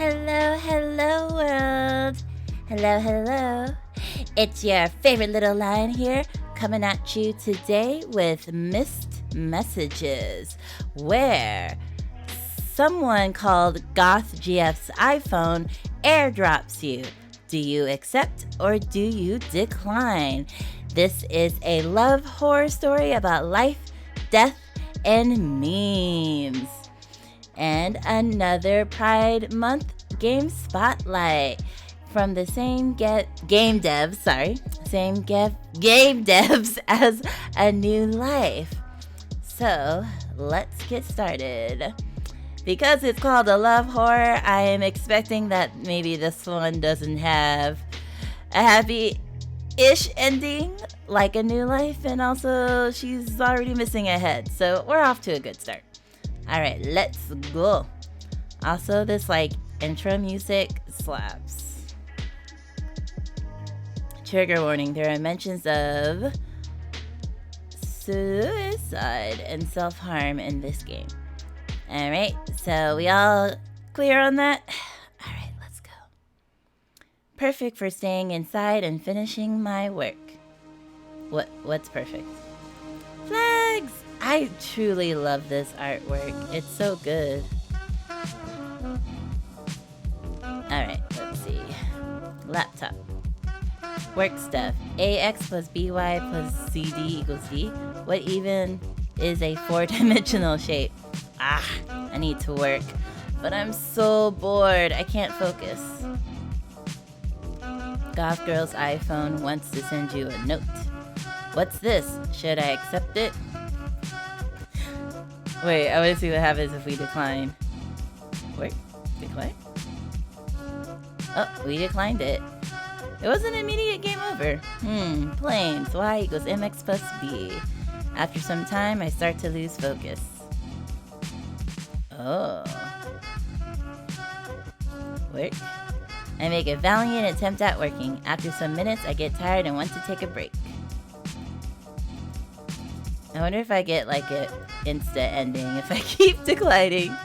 Hello, hello world. Hello, hello. It's your favorite little lion here, coming at you today with missed messages, where someone called Goth GF's iPhone airdrops you. Do you accept or do you decline? This is a love horror story about life, death, and memes. And another Pride Month game spotlight from the same game devs as A New Life. So let's get started. Because it's called a love horror, I am expecting that maybe this one doesn't have a happy-ish ending like A New Life, and also she's already missing a head, so we're off to a good start. Alright, let's go. Also, this intro music slaps. Trigger warning, there are mentions of suicide and self-harm in this game. Alright, so we all clear on that? Alright, let's go. Perfect for staying inside and finishing my work. What's perfect? Flags! I truly love this artwork. It's so good. Alright, let's see. Laptop. Work stuff. AX plus BY plus CD equals D. What even is a four-dimensional shape? I need to work. But I'm so bored. I can't focus. Goth Girl's iPhone wants to send you a note. What's this? Should I accept it? Wait, I want to see what happens if we decline. Wait, decline? Oh, we declined it. It was an immediate game over. Planes. Y equals mx plus b. After some time, I start to lose focus. Oh. Work. I make a valiant attempt at working. After some minutes, I get tired and want to take a break. I wonder if I get an insta ending if I keep declining.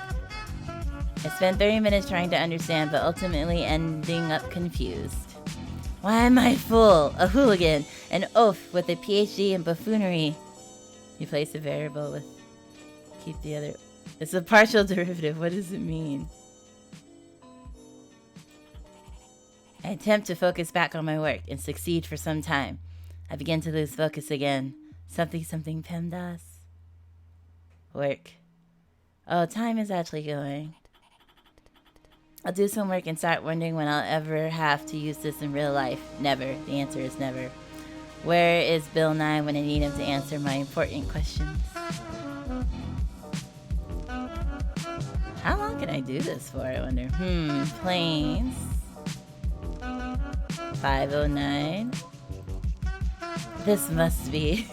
I spent 30 minutes trying to understand, but ultimately ending up confused. Why am I full? A hooligan. An oaf with a PhD in buffoonery. Replace a variable with keep the other. It's a partial derivative. What does it mean? I attempt to focus back on my work and succeed for some time. I begin to lose focus again. Something PEMDAS. Work. Oh, time is actually going. I'll do some work and start wondering when I'll ever have to use this in real life. Never. The answer is never. Where is Bill Nye when I need him to answer my important questions? How long can I do this for, I wonder? Planes. 509. This must be.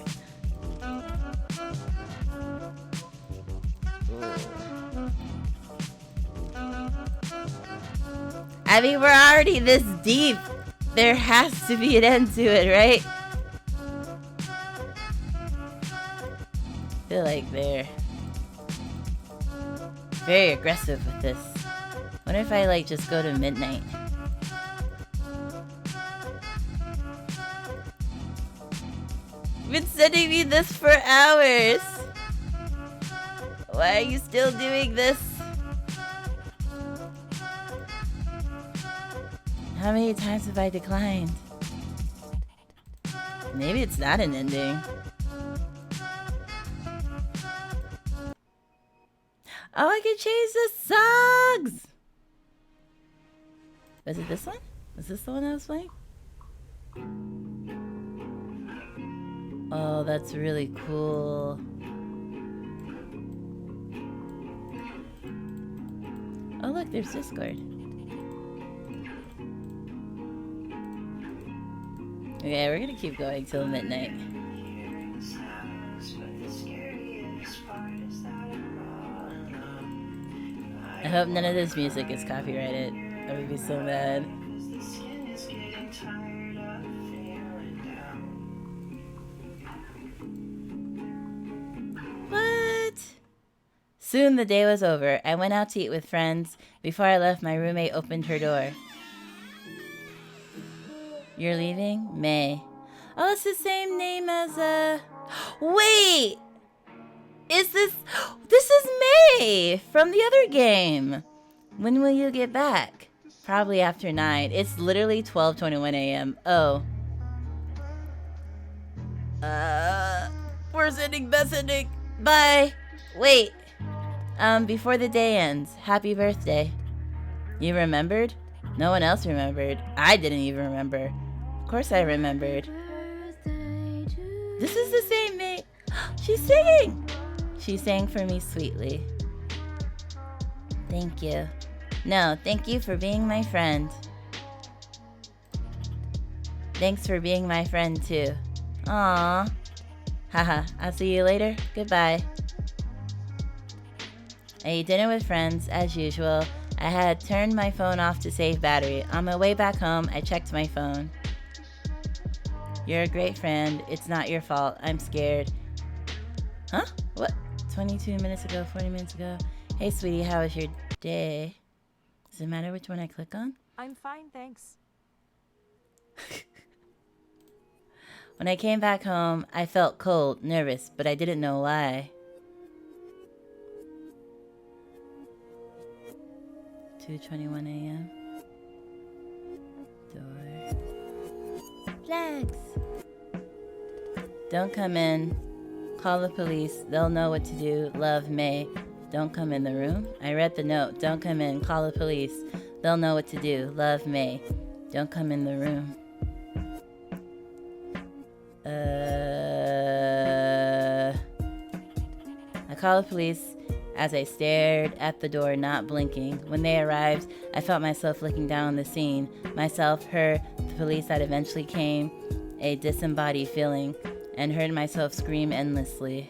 I mean, we're already this deep. There has to be an end to it, right? I feel like they're very aggressive with this. What if I just go to midnight? You've been sending me this for hours. Why are you still doing this? How many times have I declined? Maybe it's not an ending. Oh, I can change the songs! Was it this one? Was this the one I was playing? Oh, that's really cool. Oh, look, there's Discord. Okay, we're gonna keep going till midnight. I hope none of this music is copyrighted. I would be so mad. What? Soon the day was over. I went out to eat with friends. Before I left, my roommate opened her door. You're leaving? May. Oh, it's the same name as, Wait! This is May from the other game. When will you get back? Probably after 9. It's literally 12:21 a.m. Oh. We're sending messaging. Bye. Wait. Before the day ends, happy birthday. You remembered? No one else remembered. I didn't even remember. Of course I remembered. This is the same May. She's singing. She sang for me sweetly. Thank you. No, thank you for being my friend. Thanks for being my friend too. Aww. Haha, I'll see you later. Goodbye. I ate dinner with friends, as usual. I had turned my phone off to save battery. On my way back home, I checked my phone. You're a great friend. It's not your fault. I'm scared. Huh? What? 22 minutes ago, 40 minutes ago. Hey, sweetie, how was your day? Does it matter which one I click on? I'm fine, thanks. When I came back home, I felt cold, nervous, but I didn't know why. 2:21 a.m. Door. Flags. Don't come in. Call the police. They'll know what to do. Love, May. Don't come in the room. I read the note. Don't come in. Call the police. They'll know what to do. Love, May. Don't come in the room. I called the police as I stared at the door, not blinking. When they arrived, I felt myself looking down on the scene. Myself, her, the police that eventually came, a disembodied feeling, and heard myself scream endlessly.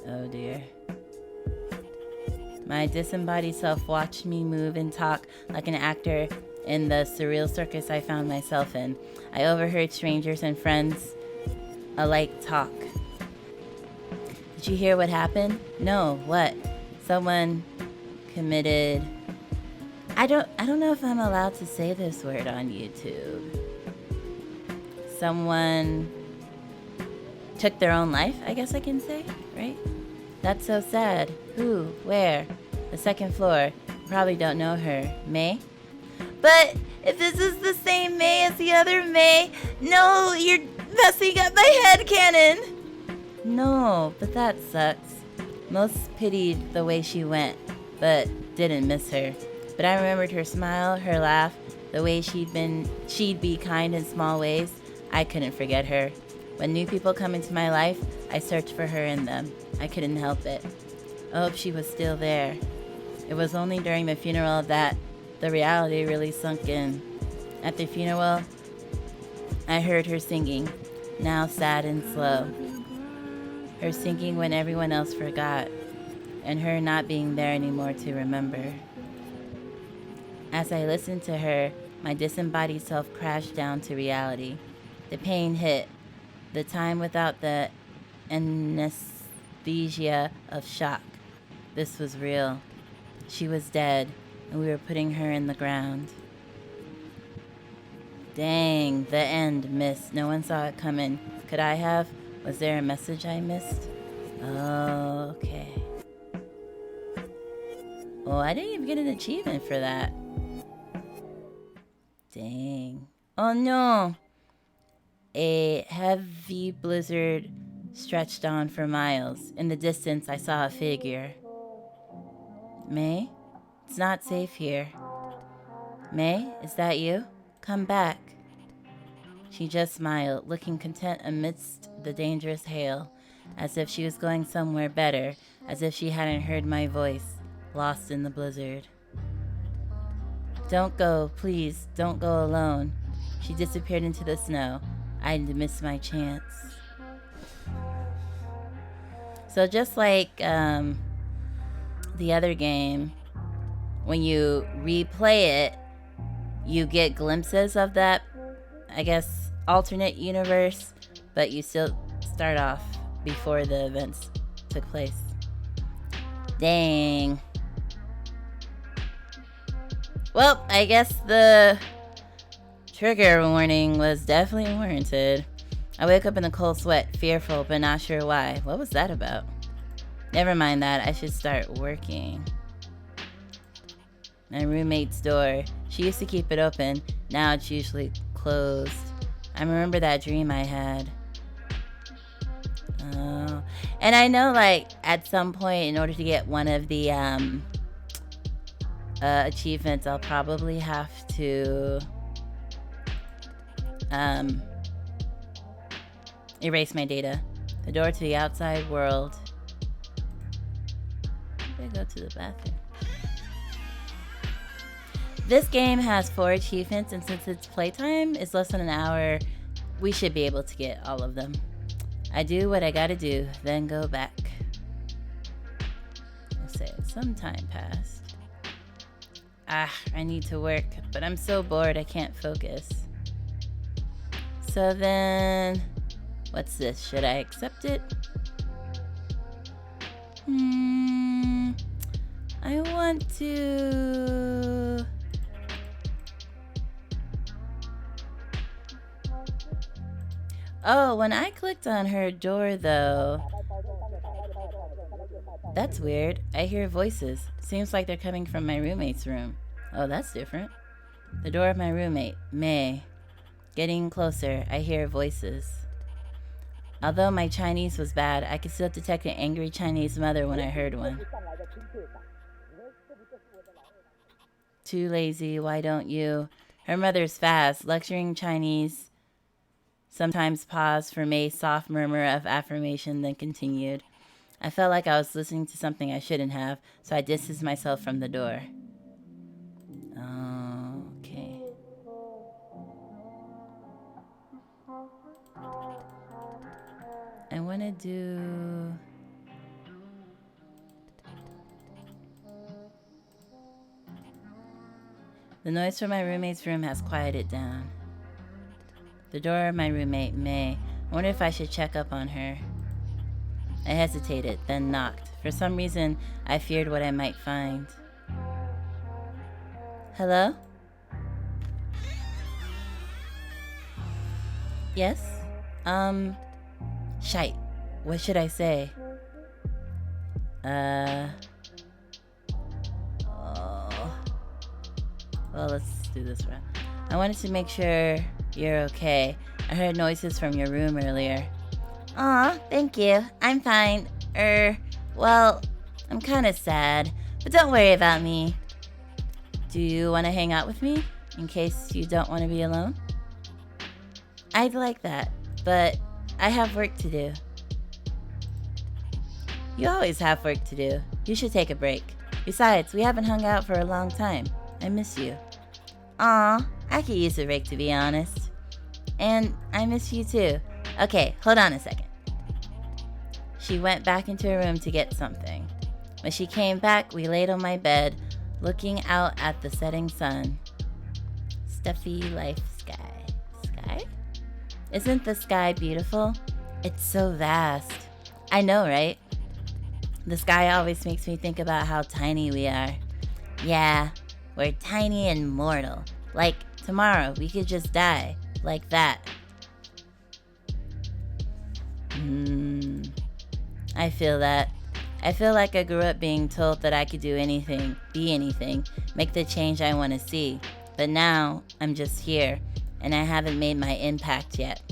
Oh dear. My disembodied self watched me move and talk like an actor in the surreal circus I found myself in. I overheard strangers and friends alike talk. Did you hear what happened? No, what? Someone committed... I don't know if I'm allowed to say this word on YouTube. Someone took their own life, I guess I can say, right? That's so sad. Who? Where? The second floor. Probably don't know her. May? But if this is the same May as the other May, no, you're messing up my headcanon. No, but that sucks. Most pitied the way she went, but didn't miss her. But I remembered her smile, her laugh, the way she'd be kind in small ways. I couldn't forget her. When new people come into my life, I search for her in them. I couldn't help it. Oh, if she was still there. It was only during the funeral that the reality really sunk in. At the funeral, I heard her singing, now sad and slow. Her singing when everyone else forgot, and her not being there anymore to remember. As I listened to her, my disembodied self crashed down to reality. The pain hit, the time without the anesthesia of shock. This was real. She was dead, and we were putting her in the ground. Dang, the end, miss. No one saw it coming. Could I have? Was there a message I missed? Oh, okay. Oh, I didn't even get an achievement for that. Dang. Oh no! A heavy blizzard stretched on for miles. In the distance, I saw a figure. May? It's not safe here. May, is that you? Come back. She just smiled, looking content amidst the dangerous hail, as if she was going somewhere better, as if she hadn't heard my voice, lost in the blizzard. Don't go, please, don't go alone. She disappeared into the snow. I'd missed my chance. So just like the other game, when you replay it, you get glimpses of that, I guess, alternate universe, but you still start off before the events took place. Dang. Well, I guess the trigger warning was definitely warranted. I wake up in a cold sweat, fearful but not sure why. What was that about? Never mind that, I should start working. My roommate's door. She used to keep it open. Now it's usually closed. I remember that dream I had. Oh. And I know, like, at some point, in order to get one of the achievements, I'll probably have to erase my data. The door to the outside world. I go to the bathroom. This game has 4 achievements, and since its playtime is less than an hour, we should be able to get all of them. I do what I gotta do, then go back. Let's say some time passed. I need to work, but I'm so bored I can't focus. So then, what's this? Should I accept it? I want to... Oh, when I clicked on her door, though... That's weird. I hear voices. Seems like they're coming from my roommate's room. Oh, that's different. The door of my roommate, May. Getting closer, I hear voices. Although my Chinese was bad, I could still detect an angry Chinese mother when I heard one. Too lazy, why don't you? Her mother's fast, lecturing Chinese. Sometimes paused for May's soft murmur of affirmation, then continued. I felt like I was listening to something I shouldn't have, so I distanced myself from the door. Okay. I want to do... The noise from my roommate's room has quieted down. The door of my roommate, May. I wonder if I should check up on her. I hesitated, then knocked. For some reason, I feared what I might find. Hello? Yes? Shite. What should I say? Oh. Well, let's do this round. I wanted to make sure you're okay. I heard noises from your room earlier. Aw, thank you. I'm fine. Well, I'm kind of sad, but don't worry about me. Do you want to hang out with me, in case you don't want to be alone? I'd like that, but I have work to do. You always have work to do. You should take a break. Besides, we haven't hung out for a long time. I miss you. Aw, I could use a break, to be honest. And I miss you too. Okay, hold on a second. She went back into her room to get something. When she came back, we laid on my bed, looking out at the setting sun. Stuffy life sky. Sky? Isn't the sky beautiful? It's so vast. I know, right? The sky always makes me think about how tiny we are. Yeah, we're tiny and mortal. Like, tomorrow, we could just die. Like that. I feel that. I feel like I grew up being told that I could do anything, be anything, make the change I want to see. But now, I'm just here, and I haven't made my impact yet.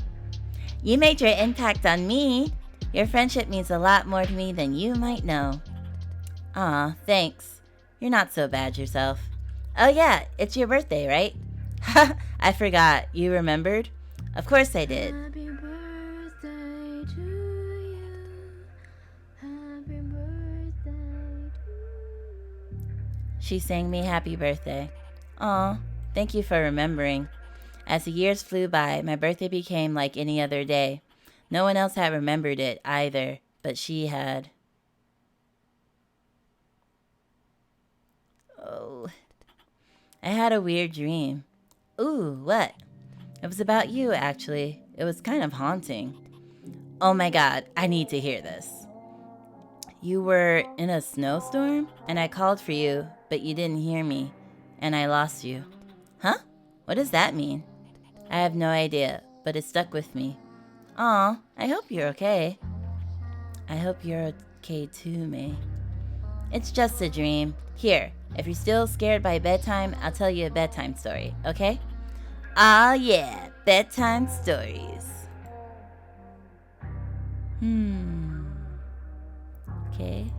You made your impact on me. Your friendship means a lot more to me than you might know. Aw, thanks. You're not so bad yourself. Oh yeah, it's your birthday, right? Ha! I forgot. You remembered? Of course I did. Happy birthday to you. Happy birthday to you. She sang me happy birthday. Aw, thank you for remembering. As the years flew by, my birthday became like any other day. No one else had remembered it either, but she had. Oh. I had a weird dream. Ooh, what? It was about you, actually. It was kind of haunting. Oh my god, I need to hear this. You were in a snowstorm, and I called for you, but you didn't hear me, and I lost you. Huh? What does that mean? I have no idea, but it stuck with me. Aw, I hope you're okay. I hope you're okay too, May. It's just a dream. Here, if you're still scared by bedtime, I'll tell you a bedtime story, okay? Aw, yeah, bedtime stories. Okay.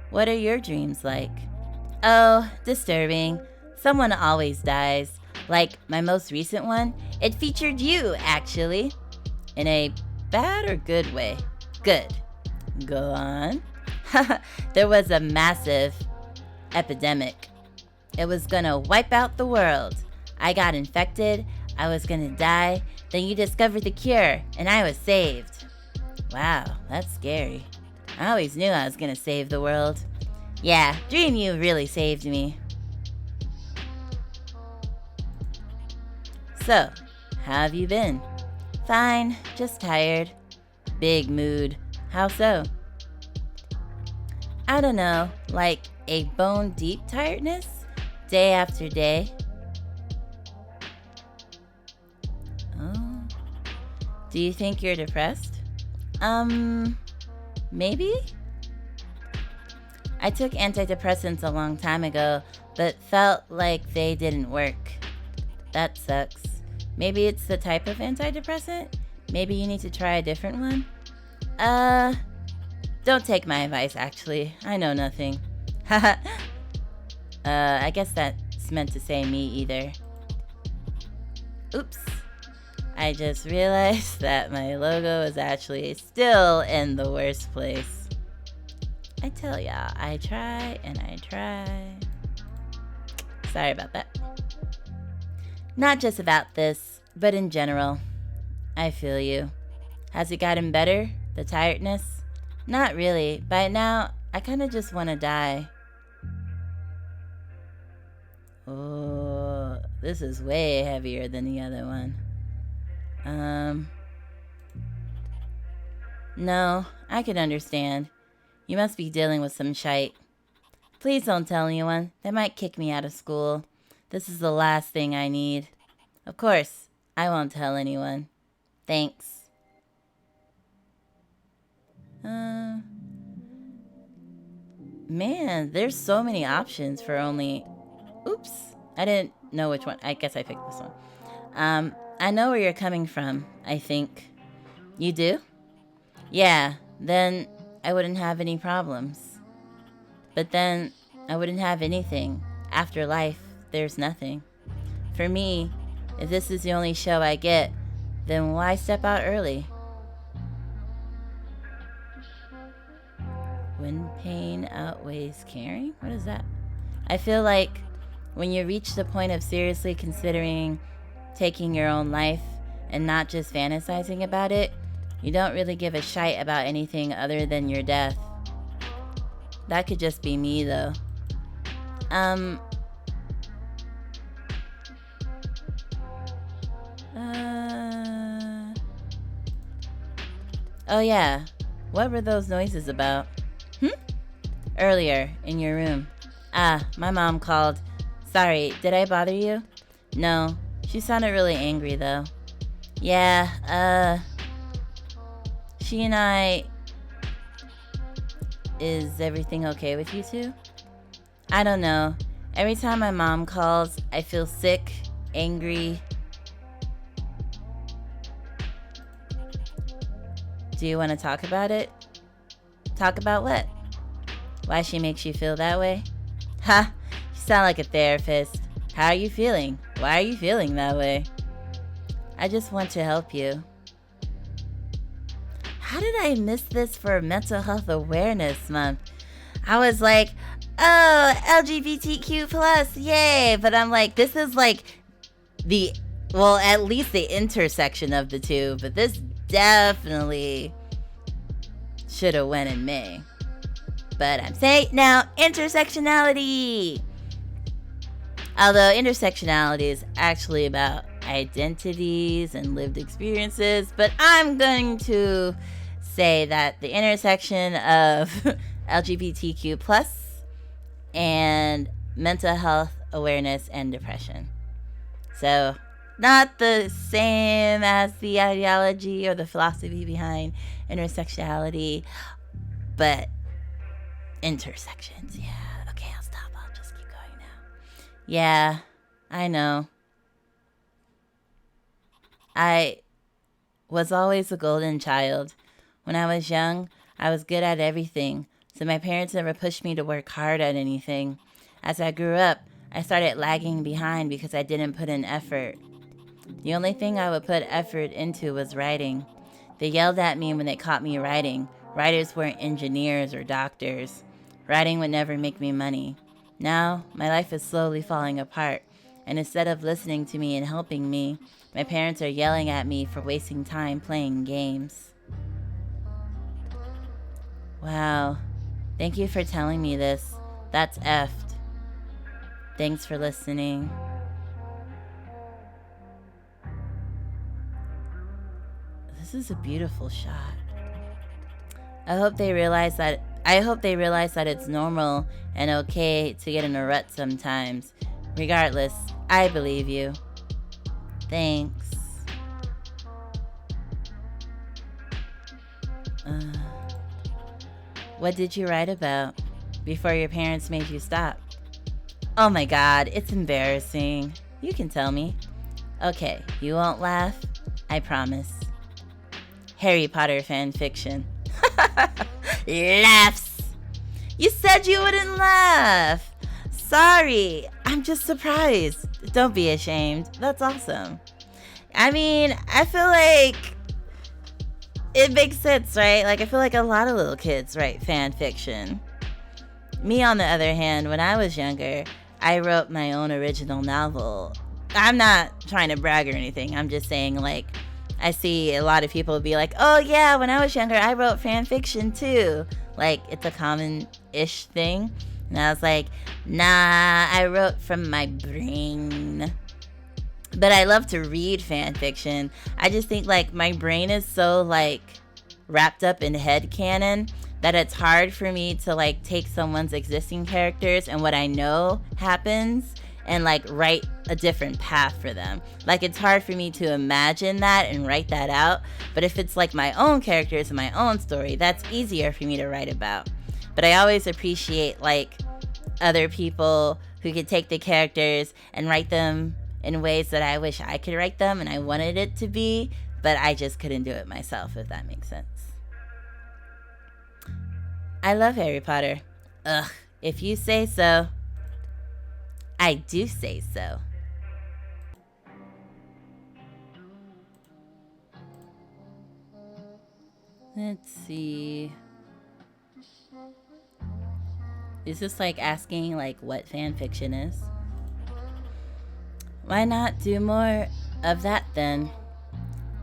What are your dreams like? Oh, disturbing. Someone always dies. Like my most recent one, it featured you, actually. In a bad or good way? Good. Go on. There was a massive epidemic. It was gonna wipe out the world. I got infected, I was gonna die, then you discovered the cure, and I was saved. Wow, that's scary. I always knew I was gonna save the world. Yeah, dream you really saved me. So, how have you been? Fine, just tired. Big mood. How so? I don't know, like a bone-deep tiredness? Day after day? Oh. Do you think you're depressed? Maybe? I took antidepressants a long time ago, but felt like they didn't work. That sucks. Maybe it's the type of antidepressant? Maybe you need to try a different one? Don't take my advice, actually. I know nothing. Haha. I guess that's meant to say me either. Oops. I just realized that my logo is actually still in the worst place. I tell y'all, I try and I try. Sorry about that. Not just about this, but in general. I feel you. Has it gotten better? The tiredness? Not really. By now, I kinda just wanna die. Oh, this is way heavier than the other one. No, I can understand. You must be dealing with some shite. Please don't tell anyone. They might kick me out of school. This is the last thing I need. Of course, I won't tell anyone. Thanks. Man, there's so many options for only... Oops, I didn't know which one. I guess I picked this one. I know where you're coming from, I think. You do? Yeah, then I wouldn't have any problems. But then I wouldn't have anything. After life, there's nothing. For me, if this is the only show I get, then why step out early? When pain outweighs caring? What is that? I feel like when you reach the point of seriously considering taking your own life and not just fantasizing about it, you don't really give a shite about anything other than your death. That could just be me, though. Oh yeah, what were those noises about? Earlier, in your room. Ah, my mom called. Sorry, did I bother you? No, she sounded really angry though. Yeah, she and I... Is everything okay with you two? I don't know. Every time my mom calls, I feel sick, angry. Do you want to talk about it? Talk about what? Why she makes you feel that way? Ha! You sound like a therapist. How are you feeling? Why are you feeling that way? I just want to help you. How did I miss this for Mental Health Awareness Month? I was like, oh, LGBTQ plus, yay! But I'm like, this is like the, well, at least the intersection of the two, but this definitely should have went in May. But I'm saying now, intersectionality! Although intersectionality is actually about identities and lived experiences, but I'm going to say that the intersection of LGBTQ plus and mental health awareness and depression. So not the same as the ideology or the philosophy behind intersectionality, but intersections. Yeah. Okay, I'll stop. I'll just keep going now. Yeah, I know. I was always a golden child. When I was young, I was good at everything, so my parents never pushed me to work hard at anything. As I grew up, I started lagging behind because I didn't put in effort. The only thing I would put effort into was writing. They yelled at me when they caught me writing. Writers weren't engineers or doctors. Writing would never make me money. Now, my life is slowly falling apart, and instead of listening to me and helping me, my parents are yelling at me for wasting time playing games. Wow. Thank you for telling me this. That's effed. Thanks for listening. This is a beautiful shot. I hope they realize that it's normal and okay to get in a rut sometimes. Regardless, I believe you. Thanks. What did you write about before your parents made you stop? Oh my god, it's embarrassing. You can tell me. Okay, you won't laugh? I promise. Harry Potter fan fiction. Laughs. You said you wouldn't laugh. Sorry, I'm just surprised. Don't be ashamed. That's awesome. I mean, I feel like it makes sense, right? Like, I feel like a lot of little kids write fan fiction. Me, on the other hand, when I was younger, I wrote my own original novel. I'm not trying to brag or anything. I'm just saying, like, I see a lot of people be like, oh yeah, when I was younger, I wrote fan fiction too. Like, it's a common-ish thing. And I was like, nah, I wrote from my brain. But I love to read fan fiction. I just think, like, my brain is so, like, wrapped up in headcanon that it's hard for me to, like, take someone's existing characters and what I know happens and, like, write a different path for them. Like, it's hard for me to imagine that and write that out. But if it's, like, my own characters and my own story, that's easier for me to write about. But I always appreciate, like, other people who could take the characters and write them in ways that I wish I could write them and I wanted it to be, but I just couldn't do it myself, if that makes sense. I love Harry Potter. Ugh, if you say so. I do say so. Let's see. Is this like asking like what fan fiction is? Why not do more of that then?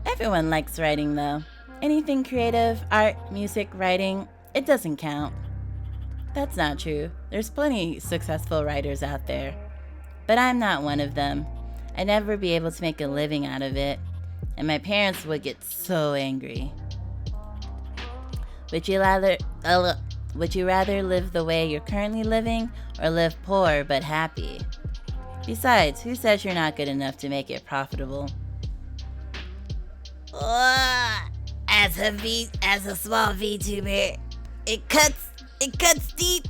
Everyone likes writing though. Anything creative, art, music, writing, it doesn't count. That's not true. There's plenty successful writers out there. But I'm not one of them. I'd never be able to make a living out of it. And my parents would get so angry. Would you rather live the way you're currently living or live poor but happy? Besides, who says you're not good enough to make it profitable? As a small VTuber, it cuts deep.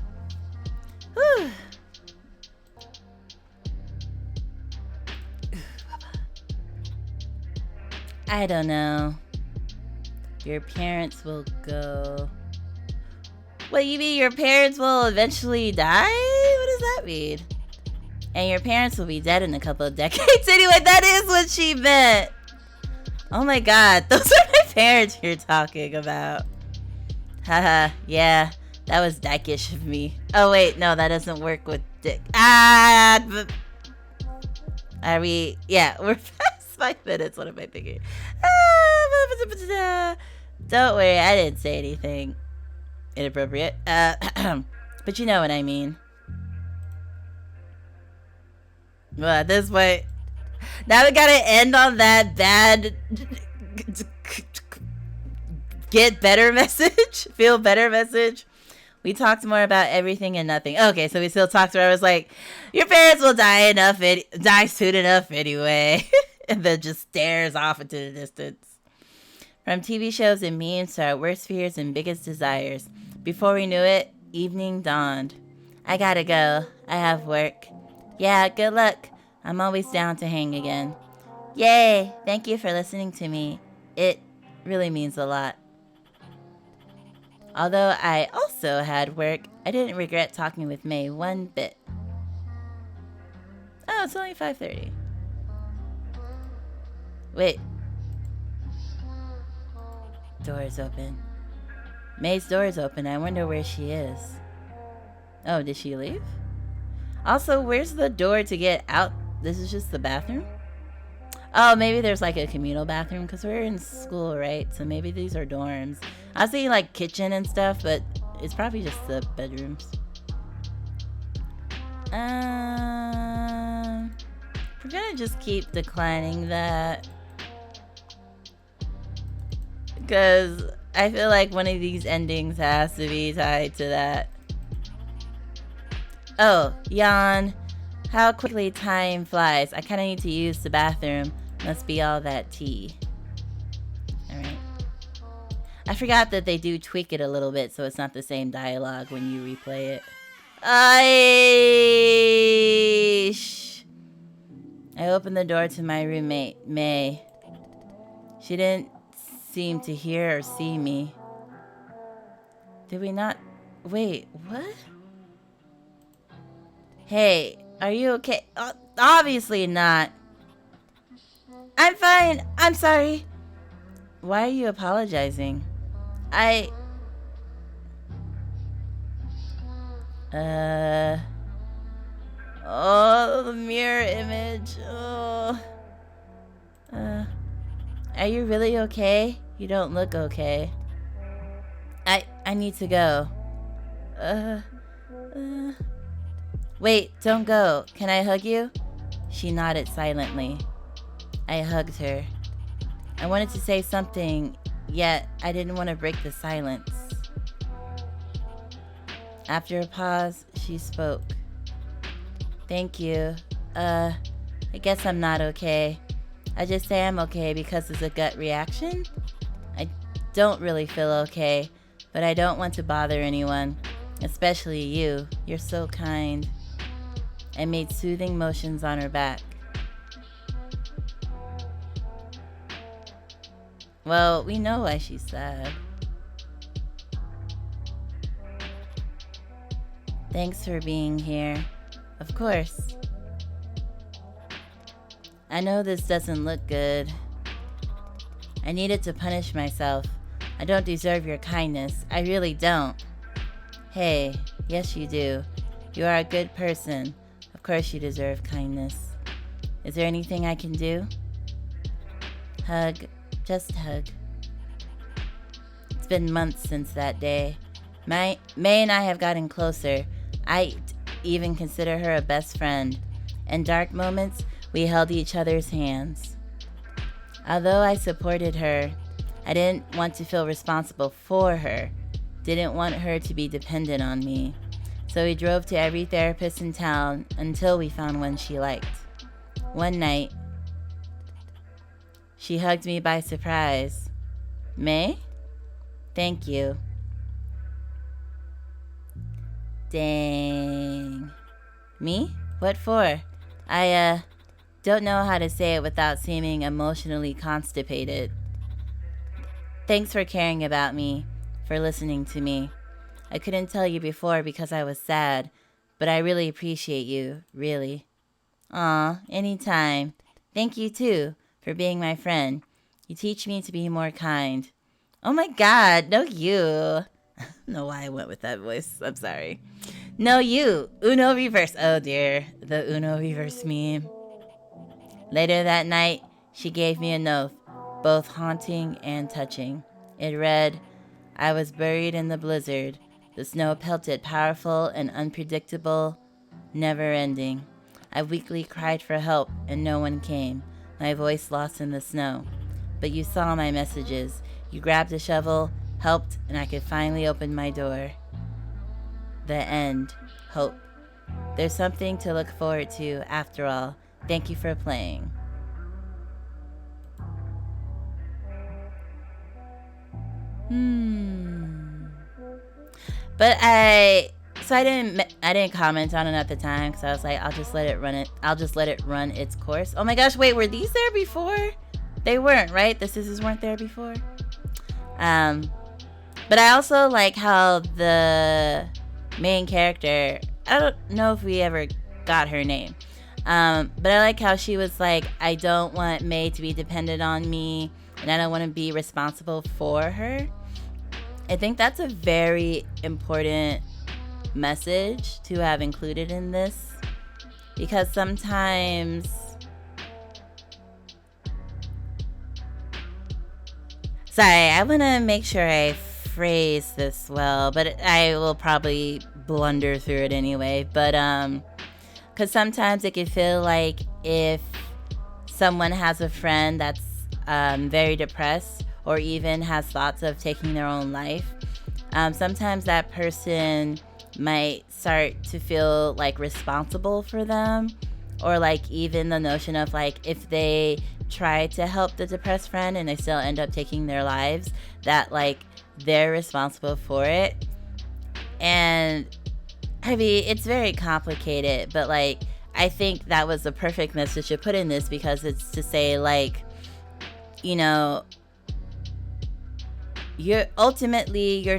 Whew. I don't know. Your parents will go. What, you mean your parents will eventually die? What does that mean? And your parents will be dead in a couple of decades. Anyway, that is what she meant. Oh my god, those are my parents you're talking about. Haha, yeah, that was dickish of me. Oh wait, no, that doesn't work with dick. But are we? Yeah, we're past 5 minutes. What am I thinking? Don't worry, I didn't say anything inappropriate. But you know what I mean. Well, at this point, now we gotta end on that bad get better message. Feel better message. We talked more about everything and nothing. Okay, so we still talked where I was like, your parents will die soon enough anyway. And then just stares off into the distance. From TV shows and memes to our worst fears and biggest desires. Before we knew it, evening dawned. I gotta go. I have work. Yeah, good luck. I'm always down to hang again. Yay! Thank you for listening to me. It really means a lot. Although I also had work, I didn't regret talking with May one bit. Oh, it's only 5:30. Wait. Door is open. May's door is open. I wonder where she is. Oh, did she leave? Also, where's the door to get out? This is just the bathroom? Oh, maybe there's like a communal bathroom because we're in school, right? So maybe these are dorms. I was thinking like kitchen and stuff, but it's probably just the bedrooms. We're gonna just keep declining that because I feel like one of these endings has to be tied to that. Oh, yawn. How quickly time flies. I kind of need to use the bathroom. Must be all that tea. Alright. I forgot that they do tweak it a little bit so it's not the same dialogue when you replay it. I opened the door to my roommate, May. She didn't seem to hear or see me. Did we not... Wait, what? Hey, are you okay? Obviously not. I'm fine. I'm sorry. Why are you apologizing? Oh, the mirror image. Oh. Are you really okay? You don't look okay. I need to go. Wait, don't go. Can I hug you? She nodded silently. I hugged her. I wanted to say something, yet I didn't want to break the silence. After a pause, she spoke. Thank you. I guess I'm not okay. I just say I'm okay because it's a gut reaction. I don't really feel okay, but I don't want to bother anyone, especially you. You're so kind. I made soothing motions on her back. Well, we know why she's sad. Thanks for being here. Of course. I know this doesn't look good. I needed to punish myself. I don't deserve your kindness. I really don't. Hey, yes you do. You are a good person. Of course you deserve kindness. Is there anything I can do? Hug. Just hug. It's been months since that day. May and I have gotten closer. I even consider her a best friend. In dark moments, we held each other's hands. Although I supported her, I didn't want to feel responsible for her. Didn't want her to be dependent on me. So we drove to every therapist in town until we found one she liked. One night, she hugged me by surprise. May? Thank you. Dang. Me? What for? I don't know how to say it without seeming emotionally constipated. Thanks for caring about me, for listening to me. I couldn't tell you before because I was sad, but I really appreciate you, really. Aw, anytime. Thank you too, for being my friend. You teach me to be more kind. Oh my god, no you. I don't know why I went with that voice. I'm sorry. No you. Uno reverse. Oh dear. The Uno reverse meme. Later that night, she gave me a note, both haunting and touching. It read, I was buried in the blizzard. The snow pelted powerful and unpredictable, never ending. I weakly cried for help and no one came, my voice lost in the snow. But you saw my messages. You grabbed a shovel helped and I could finally open my door. The end. Hope. There's something to look forward to after all. Thank you for playing. But I didn't comment on it at the time because I was like, I'll just let it run its course. Oh my gosh, wait, were these there before? They weren't, right? The scissors weren't there before. But I also like how the main character, I don't know if we ever got her name, but I like how she was like, I don't want May to be dependent on me, and I don't want to be responsible for her. I think that's a very important message to have included in this, because sometimes I want to make sure I phrase this well, but I will probably blunder through it anyway. But because sometimes it can feel like if someone has a friend that's very depressed or even has thoughts of taking their own life, sometimes that person might start to feel like responsible for them, or like even the notion of like if they try to help the depressed friend and they still end up taking their lives, that like they're responsible for it. And I mean, it's very complicated, but like I think that was the perfect message to put in this, because it's to say like, you know, you're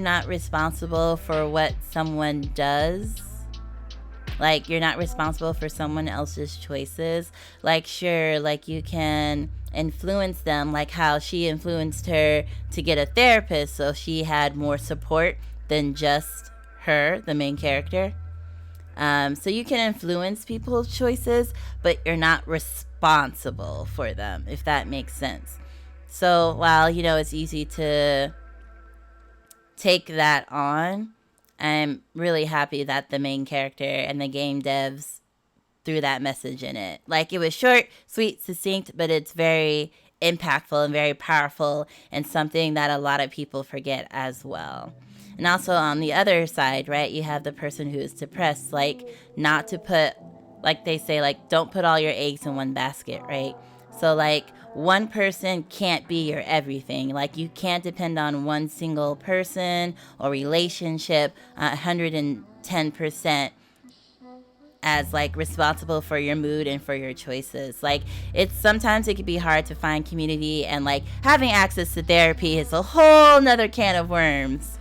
not responsible for what someone does. Like, you're not responsible for someone else's choices. Like, sure, like you can influence them, like how she influenced her to get a therapist so she had more support than just her, the main character. So you can influence people's choices, but you're not responsible for them, if that makes sense. So while, you know, it's easy to take that on, I'm really happy that the main character and the game devs threw that message in it. Like, it was short, sweet, succinct, but it's very impactful and very powerful, and something that a lot of people forget as well. And also on the other side, right, you have the person who is depressed, like, not to put, like they say, like, don't put all your eggs in one basket, right? So like, one person can't be your everything. Like, you can't depend on one single person or relationship 110% as like responsible for your mood and for your choices. Like, it's sometimes it can be hard to find community, and like having access to therapy is a whole nother can of worms.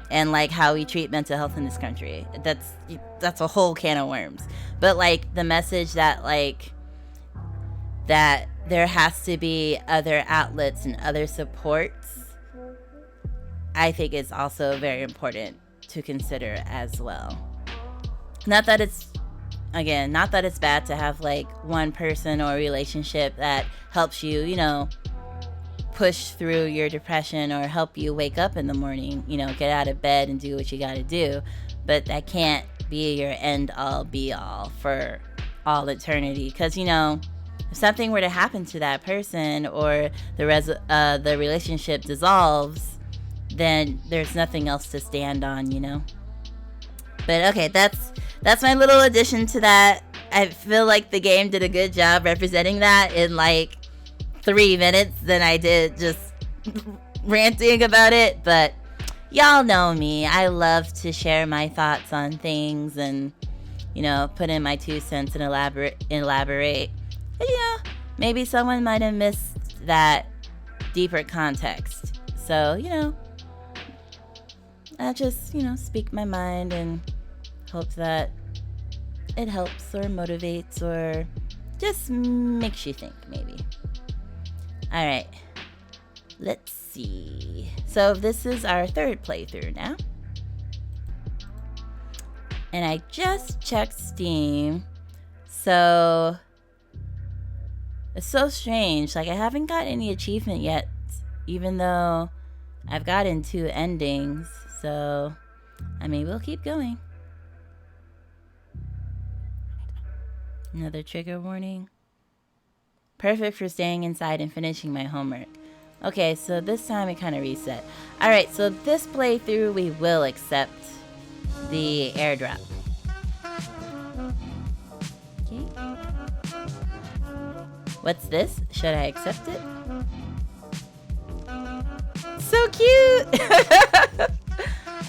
And like how we treat mental health in this country, that's a whole can of worms. But like the message that like that there has to be other outlets and other supports, I think is also very important to consider as well. Not that it's bad to have like one person or relationship that helps you, you know, push through your depression or help you wake up in the morning, you know, get out of bed and do what you gotta do. But that can't be your end all be all for all eternity. Because, you know, if something were to happen to that person, or the relationship dissolves, then there's nothing else to stand on, you know. But okay, that's my little addition to that. I feel like the game did a good job representing that in like 3 minutes than I did just ranting about it. But y'all know me, I love to share my thoughts on things and, you know, put in my 2 cents and elaborate. But, you know, maybe someone might have missed that deeper context. So, you know, I just, you know, speak my mind and hope that it helps or motivates or just makes you think, maybe. All right, let's see. So this is our 3rd playthrough now. And I just checked Steam. So it's so strange. Like, I haven't got any achievement yet, even though I've gotten 2 endings. So, I mean, we'll keep going. Another trigger warning. Perfect for staying inside and finishing my homework. Okay, so this time we kind of reset. Alright, so this playthrough we will accept the airdrop. Okay. What's this? Should I accept it? So cute!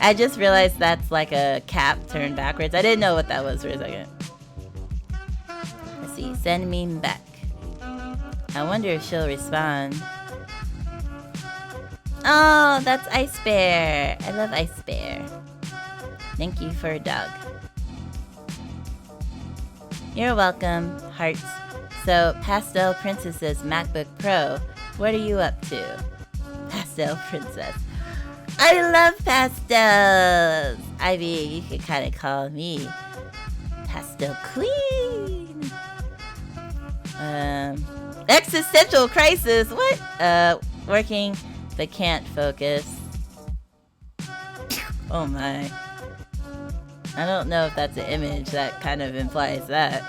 I just realized that's like a cap turned backwards. I didn't know what that was for a second. Let's see, send meme back. I wonder if she'll respond. Oh, that's Ice Bear. I love Ice Bear. Thank you for a dog. You're welcome, hearts. So, Pastel Princess's MacBook Pro, what are you up to? Pastel Princess. I love pastels! I mean, you could kind of call me Pastel Queen. Existential crisis, what? Working, but can't focus. Oh my. I don't know if that's an image that kind of implies that.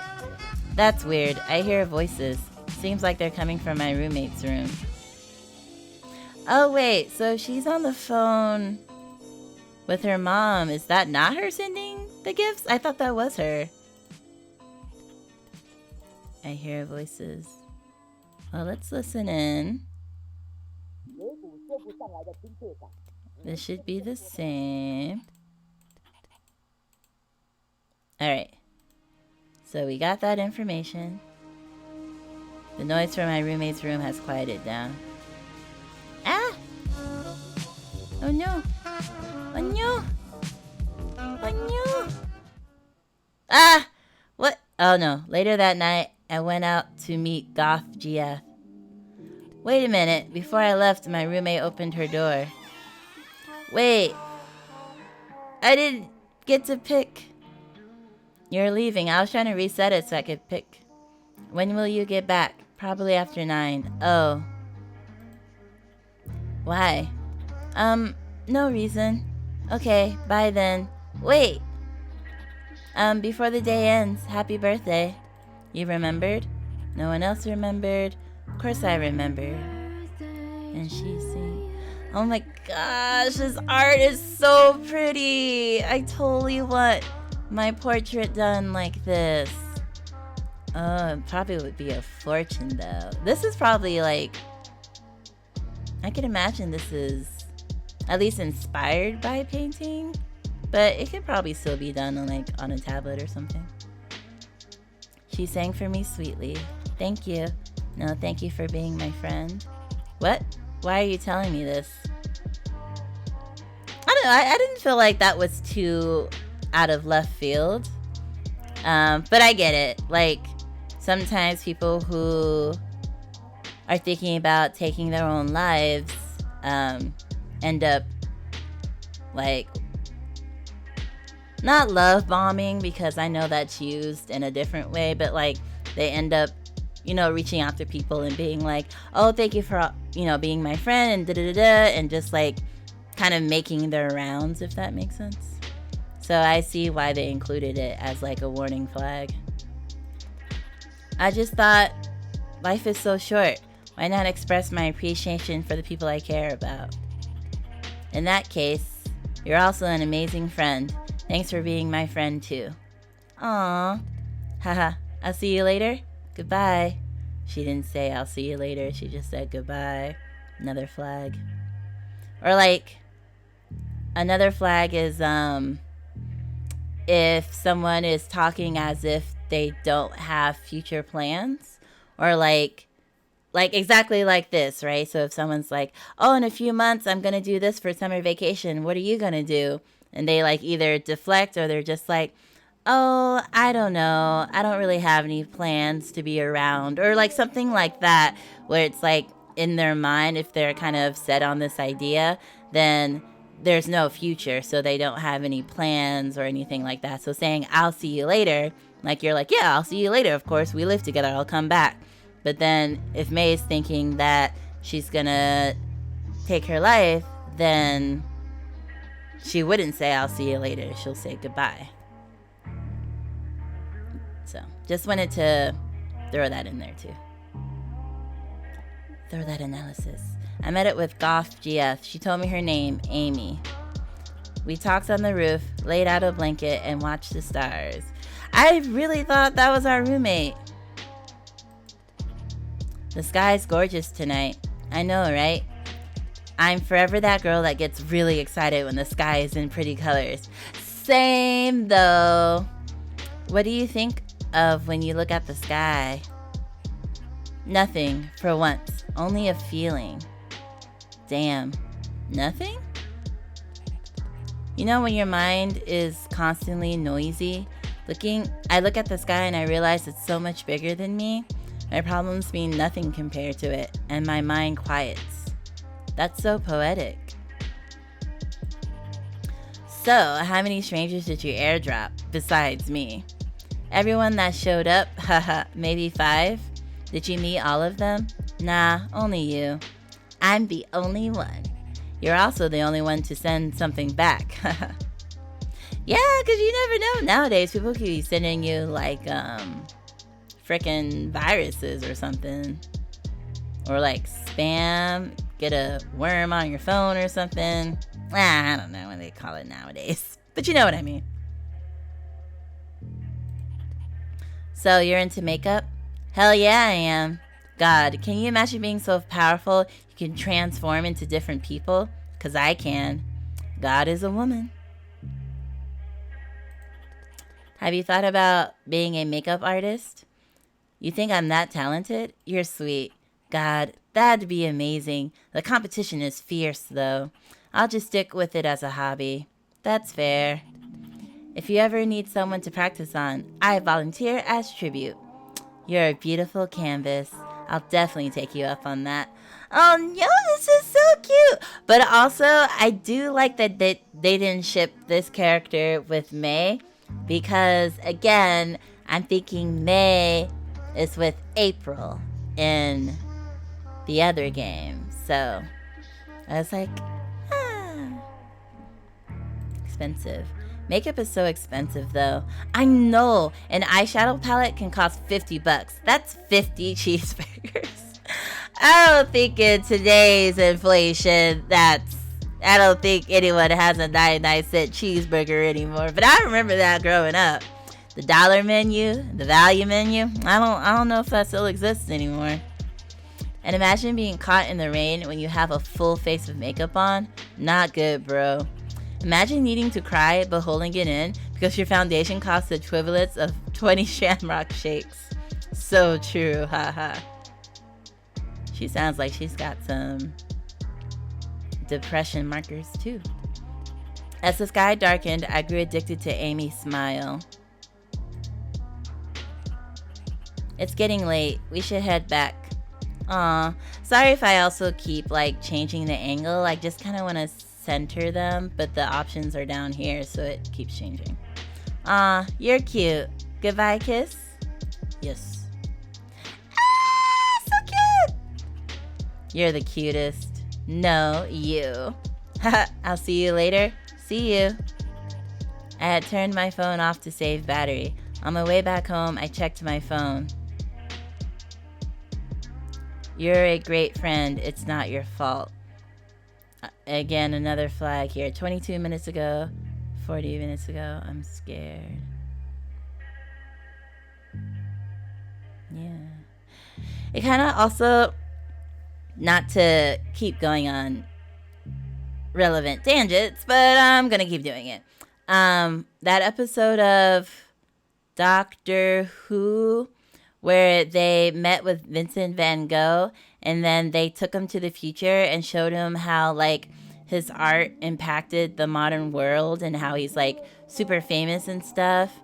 That's weird. I hear voices. Seems like they're coming from my roommate's room. Oh wait, so she's on the phone with her mom. Is that not her sending the gifts? I thought that was her. I hear voices. Well, let's listen in. This should be the same. Alright. So we got that information. The noise from my roommate's room has quieted down. Ah! Oh no! Oh no! Oh no! Ah! What? Oh no. Later that night, I went out to meet Goth GF. Wait a minute. Before I left, my roommate opened her door. Wait. I didn't get to pick. You're leaving. I was trying to reset it so I could pick. When will you get back? Probably after 9. Oh. Why? No reason. Okay, bye then. Wait! Before the day ends, happy birthday. You remembered? No one else remembered. Of course I remembered. And she sing. Oh my gosh, this art is so pretty! I totally want my portrait done like this. Oh, it probably would be a fortune though. This is probably like... I can imagine this is at least inspired by painting, but it could probably still be done on a tablet or something. She sang for me sweetly. Thank you. No, thank you for being my friend. What? Why are you telling me this? I don't know. I didn't feel like that was too out of left field. But I get it. Like, sometimes people who are thinking about taking their own lives end up like not love bombing, because I know that's used in a different way, but like they end up, you know, reaching out to people and being like, oh, thank you for, you know, being my friend and da-da-da-da, and just like kind of making their rounds, if that makes sense. So I see why they included it as like a warning flag. I just thought life is so short. Why not express my appreciation for the people I care about? In that case, you're also an amazing friend. Thanks for being my friend too. Aww. Haha. I'll see you later. Goodbye. She didn't say I'll see you later. She just said goodbye. Another flag. Or like, another flag is if someone is talking as if they don't have future plans, or like exactly like this, right? So if someone's like, oh, in a few months I'm gonna do this for summer vacation, what are you gonna do? And they like either deflect, or they're just like, oh, I don't know, I don't really have any plans to be around, or like something like that, where it's like in their mind, if they're kind of set on this idea, then there's no future, so they don't have any plans or anything like that. So saying I'll see you later, like you're like, yeah, I'll see you later, of course, we live together, I'll come back. But then if May's thinking that she's gonna take her life, then she wouldn't say I'll see you later, she'll say goodbye. So just wanted to throw that in there too. Throw that analysis. I met it with Goth GF. She told me her name, Amy. We talked on the roof, laid out a blanket, and watched the stars. I really thought that was our roommate. The sky's gorgeous tonight. I know, right? I'm forever that girl that gets really excited when the sky is in pretty colors. Same though. What do you think of when you look at the sky? Nothing, for once. Only a feeling. Damn. Nothing? You know when your mind is constantly noisy? I look at the sky and I realize it's so much bigger than me. My problems mean nothing compared to it, and my mind quiets. That's so poetic. So, how many strangers did you airdrop besides me? Everyone that showed up, haha, maybe 5? Did you meet all of them? Nah, only you. I'm the only one. You're also the only one to send something back. Yeah, because you never know. Nowadays, people could be sending you like frickin' viruses or something. Or like spam, get a worm on your phone or something. I don't know what they call it nowadays. But you know what I mean. So you're into makeup? Hell yeah, I am. God, can you imagine being so powerful you can transform into different people? Because I can. God is a woman. Have you thought about being a makeup artist? You think I'm that talented? You're sweet. God, that'd be amazing. The competition is fierce, though. I'll just stick with it as a hobby. That's fair. If you ever need someone to practice on, I volunteer as tribute. You're a beautiful canvas. I'll definitely take you up on that. Oh no, this is so cute. But also, I do like that they didn't ship this character with May. Because, again, I'm thinking May is with April in the other game. So, I was like, expensive. Makeup is so expensive, though. I know an eyeshadow palette can cost $50. That's 50 cheeseburgers. I don't think in today's inflation I don't think anyone has a 99-cent cheeseburger anymore. But I remember that growing up. The dollar menu, the value menu. I don't know if that still exists anymore. And imagine being caught in the rain when you have a full face of makeup on. Not good, bro. Imagine needing to cry but holding it in because your foundation costs the equivalents of 20 Shamrock shakes. So true, haha. She sounds like she's got some depression markers too. As the sky darkened, I grew addicted to Amy's smile. It's getting late. We should head back. Aw, sorry if I also keep like changing the angle. I just kind of want to center them, but the options are down here, so it keeps changing. Aw, you're cute. Goodbye, kiss? Yes. Ah, so cute! You're the cutest. No, you. I'll see you later. See you. I had turned my phone off to save battery. On my way back home, I checked my phone. You're a great friend. It's not your fault. Again, another flag here. 22 minutes ago. 40 minutes ago. I'm scared. Yeah. It kind of also... Not to keep going on relevant tangents, but I'm going to keep doing it. That episode of Doctor Who where they met with Vincent van Gogh and then they took him to the future and showed him how like his art impacted the modern world and how he's like super famous and stuff.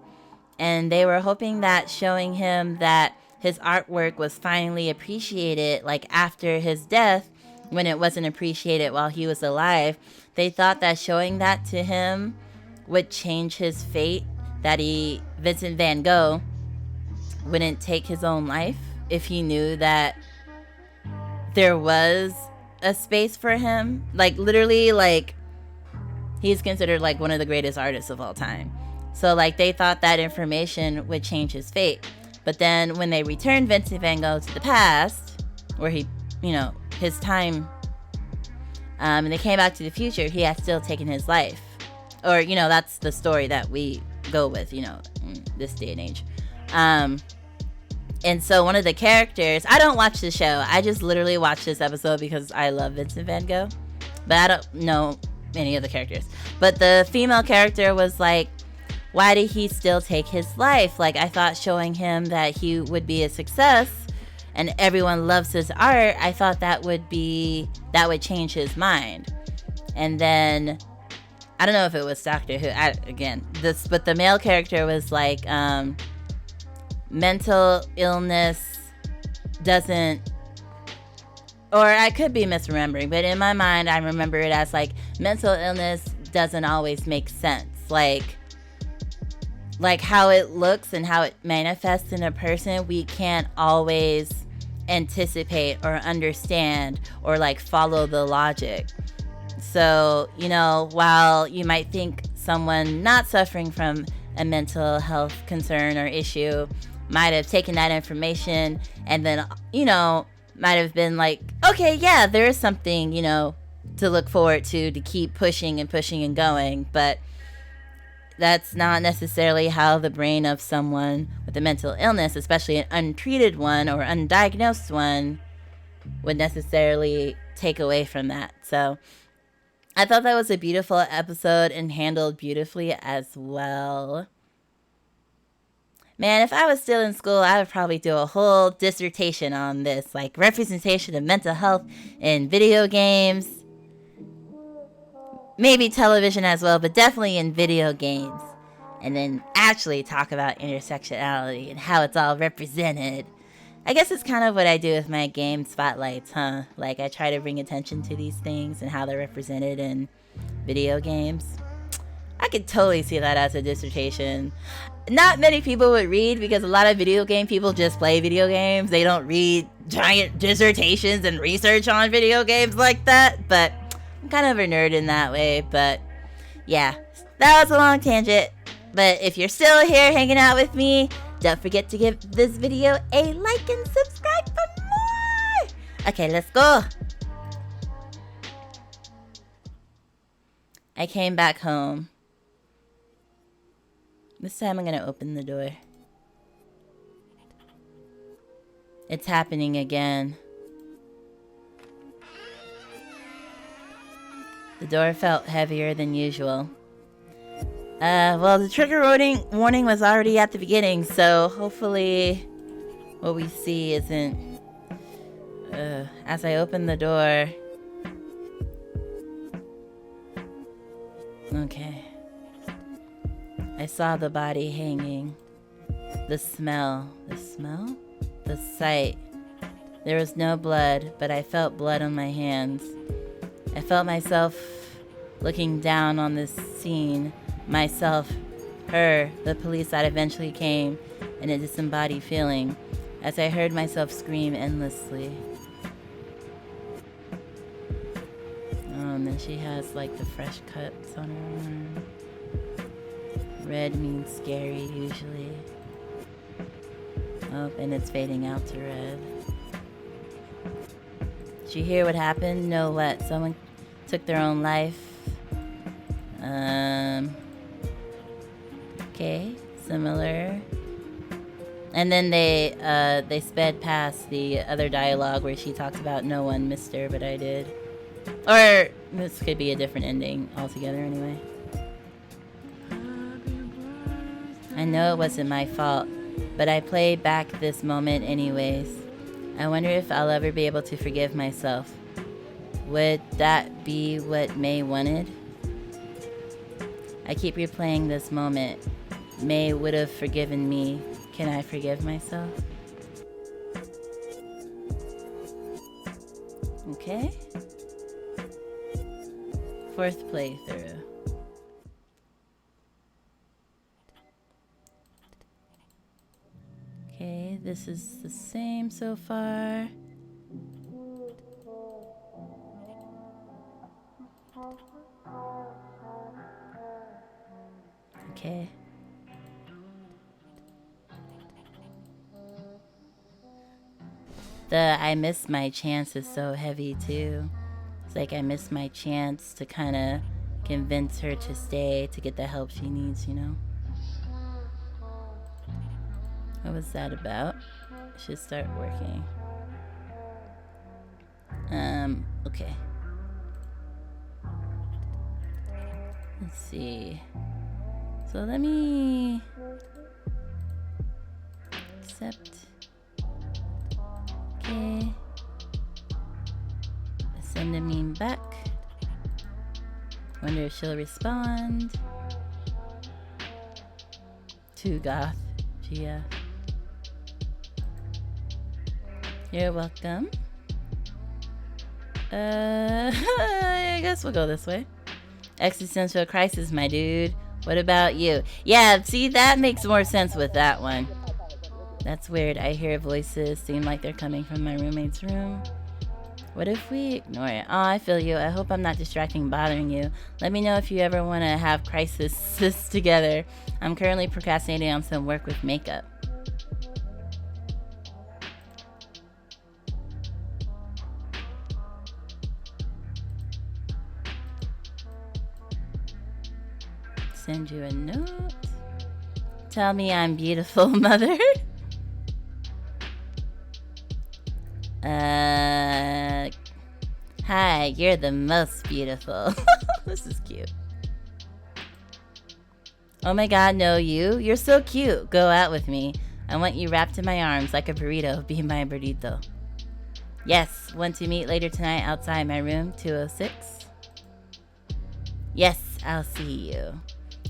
And they were hoping that showing him that his artwork was finally appreciated like after his death when it wasn't appreciated while he was alive. They thought that showing that to him would change his fate, that Vincent van Gogh wouldn't take his own life if he knew that there was a space for him. Like literally, like he's considered like one of the greatest artists of all time. So like they thought that information would change his fate. But then when they returned Vincent van Gogh to the past, where he, his time and they came back to the future, he had still taken his life. Or, you know, that's the story that we go with, you know, in this day and age. And so one of the characters, I don't watch the show. I just literally watched this episode because I love Vincent Van Gogh. But I don't know any of the characters. But the female character was like, why did he still take his life? Like, I thought showing him that he would be a success and everyone loves his art, I thought that would change his mind. And then, I don't know if it was Doctor Who, but the male character was like, mental illness doesn't, or I could be misremembering, but in my mind, I remember it as like, mental illness doesn't always make sense. Like how it looks and how it manifests in a person, we can't always anticipate or understand or like follow the logic. So, you know, while you might think someone not suffering from a mental health concern or issue might have taken that information and then, you know, might have been like, okay, yeah, there is something, you know, to look forward to keep pushing and going, but that's not necessarily how the brain of someone with a mental illness, especially an untreated one or undiagnosed one, would necessarily take away from that. So I thought that was a beautiful episode and handled beautifully as well. Man, if I was still in school, I would probably do a whole dissertation on this, like representation of mental health in video games. Maybe television as well, but definitely in video games. And then actually talk about intersectionality and how it's all represented. I guess it's kind of what I do with my game spotlights, huh? Like, I try to bring attention to these things and how they're represented in video games. I could totally see that as a dissertation. Not many people would read because a lot of video game people just play video games. They don't read giant dissertations and research on video games like that, but I'm kind of a nerd in that way. But yeah, that was a long tangent. But if you're still here hanging out with me, don't forget to give this video a like and subscribe for more. Okay, let's go. I came back home. This time I'm gonna open the door. It's happening again. The door felt heavier than usual. Well, the trigger warning was already at the beginning, so hopefully what we see isn't... as I open the door... Okay. I saw the body hanging. The smell. The smell? The sight. There was no blood, but I felt blood on my hands. I felt myself looking down on this scene. Myself, her, the police that eventually came, and a disembodied feeling as I heard myself scream endlessly. And then she has like the fresh cuts on her arm. Red means scary usually. Oh, and it's fading out to red. Did you hear what happened? No, what? Someone took their own life. Okay, similar. And then they sped past the other dialogue where she talks about no one missed her, but I did. Or this could be a different ending altogether anyway. I know it wasn't my fault, but I played back this moment anyways. I wonder if I'll ever be able to forgive myself. Would that be what May wanted? I keep replaying this moment. May would have forgiven me. Can I forgive myself? Okay. 4th playthrough. Okay, this is the same so far. Okay. The I missed my chance is so heavy too. like I missed my chance to kind of convince her to stay to get the help she needs, you know? What was that about? Should start working. Okay. Let's see. So let me accept. Okay. Send a meme back. Wonder if she'll respond. To goth. Gia. You're welcome. I guess we'll go this way. Existential crisis, my dude. What about you? Yeah, see, that makes more sense with that one. That's weird. I hear voices. Seem like they're coming from my roommate's room. What if we ignore it? Oh, I feel you. I hope I'm not distracting and bothering you. Let me know if you ever want to have crises together. I'm currently procrastinating on some work with makeup. Send you a note. Tell me I'm beautiful, mother. Hi, you're the most beautiful. This is cute. Oh my god, no, you're so cute. Go out with me. I want you wrapped in my arms like a burrito. Be my burrito. Yes, want to meet later tonight outside my room, 206? Yes, I'll see you.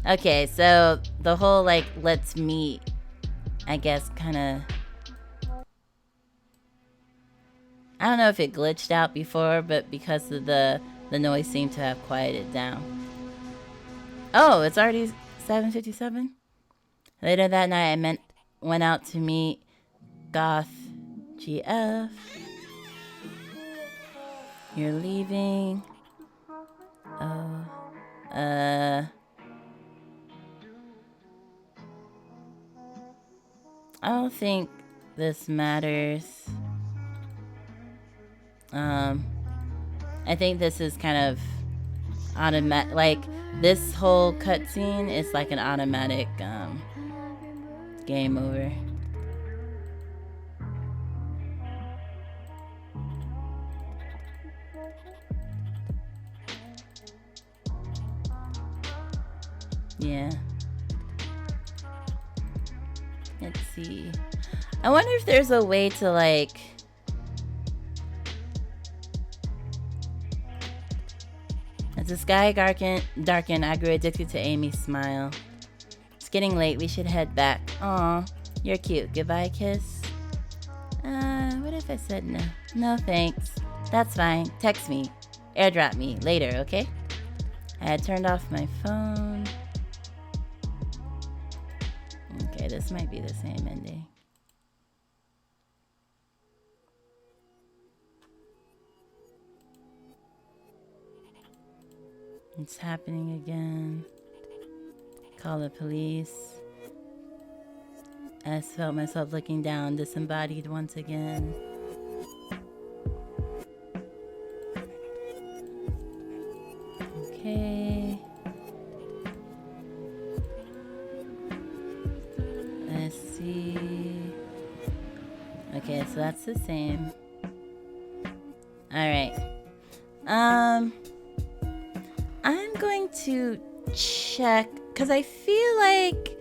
Okay, so the whole, like, let's meet, I guess, kind of... I don't know if it glitched out before, but because of the noise seemed to have quieted down. Oh, it's already 7:57? Later that night, I went out to meet Goth GF. You're leaving. Oh. I don't think this matters. I think this is kind of automatic. Like, this whole cutscene is like an automatic game over. Yeah. Let's see. I wonder if there's a way to, like... As the sky darkened, I grew addicted to Amy's smile. It's getting late. We should head back. Aw, you're cute. Goodbye, kiss. What if I said no? No, thanks. That's fine. Text me. Airdrop me later, okay? I had turned off my phone. Okay, this might be the same ending. It's happening again. Call the police. I felt myself looking down, disembodied once again. Okay. Let's see. Okay, so that's the same. Alright. I'm going to check, because I feel like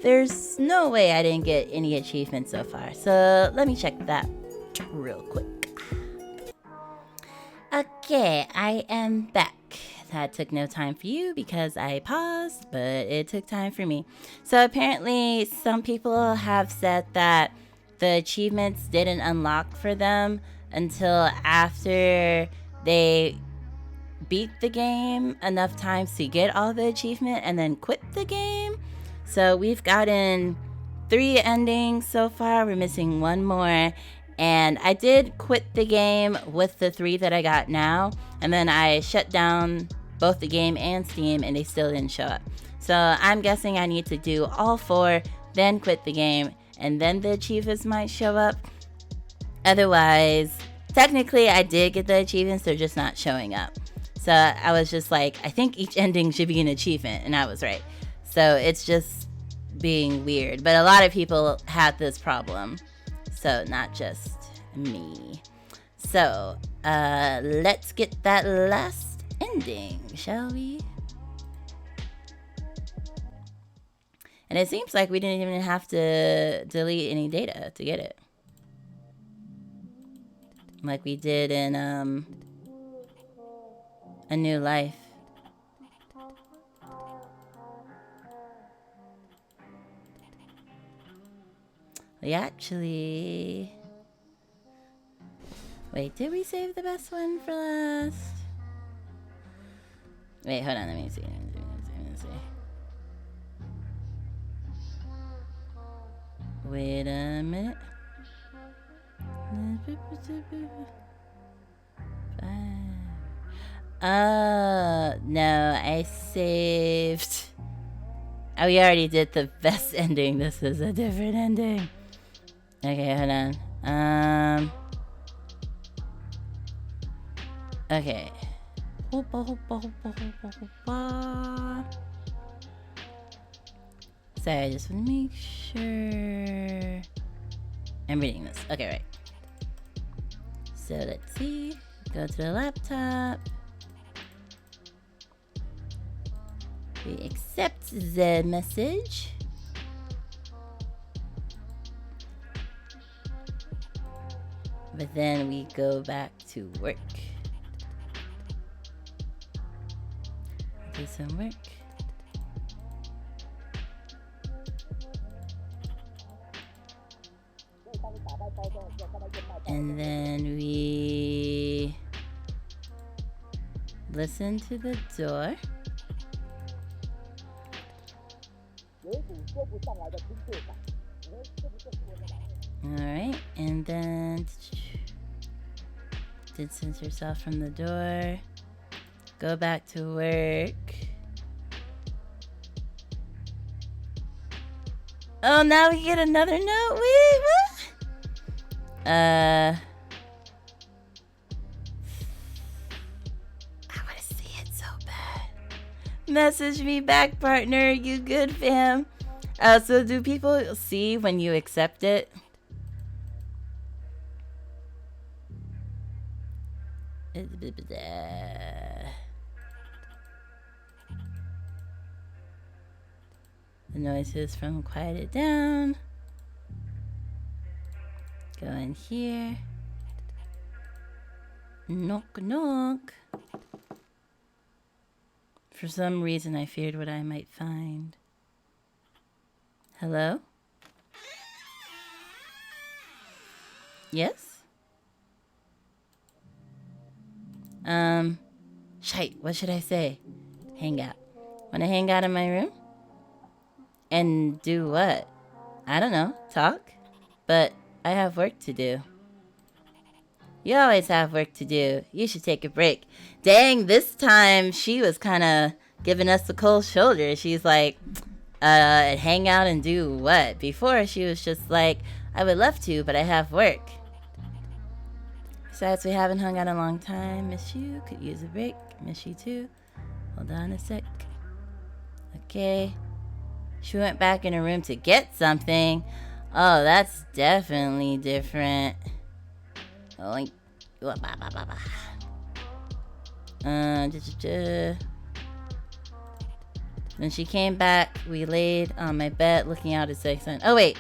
there's no way I didn't get any achievements so far. So let me check that real quick. Okay, I am back. That took no time for you because I paused, but it took time for me. So apparently some people have said that the achievements didn't unlock for them until after they beat the game enough times to get all the achievement and then quit the game. So we've gotten 3 endings so far. We're missing 1 more. And I did quit the game with the 3 that I got now. And then I shut down both the game and Steam and they still didn't show up. So I'm guessing I need to do all 4, then quit the game, and then the achievements might show up. Otherwise, technically I did get the achievements, they're just not showing up. So I was just like, I think each ending should be an achievement, and I was right. So it's just being weird. But a lot of people had this problem, so not just me. So let's get that last ending, shall we? And it seems like we didn't even have to delete any data to get it, like we did in A New Life. We actually... Wait, did we save the best one for last? Wait, hold on, let me see. Wait a minute. No, I saved... Oh, we already did the best ending. This is a different ending. Okay, hold on. Okay. Sorry, I just want to make sure I'm reading this. Okay, right. So let's see. Go to the laptop. We accept the message. But then we go back to work. Do some work. And then we listen to the door. Alright, and then distance yourself from the door. Go back to work. Oh, now we get another note? Wait, what? I want to see it so bad. Message me back, partner. You good, fam? So do people see when you accept it? The noises from Quiet It Down. Go in here. Knock, knock. For some reason, I feared what I might find. Hello? Yes? Shite, what should I say? Hang out. Wanna hang out in my room? And do what? I don't know, talk? But I have work to do. You always have work to do. You should take a break. Dang, this time she was kind of giving us the cold shoulder. She's like, hang out and do what? Before, she was just like, I would love to, but I have work. Besides, we haven't hung out in a long time. Miss you. Could use a break. Miss you too. Hold on a sec. Okay. She went back in her room to get something. Oh, that's definitely different. Oink. When she came back, we laid on my bed looking out at the sun. Oh, wait.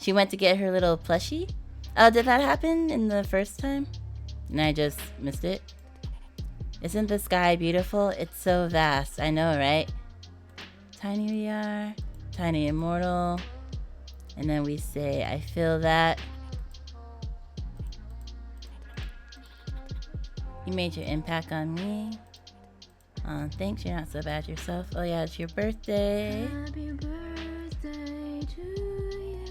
She went to get her little plushie? Oh, did that happen in the first time? And I just missed it? Isn't the sky beautiful? It's so vast. I know, right? Tiny we are. Tiny immortal. And then we say, I feel that. You made your impact on me. Thanks, you're not so bad yourself. Oh yeah, it's your birthday. Happy birthday to you.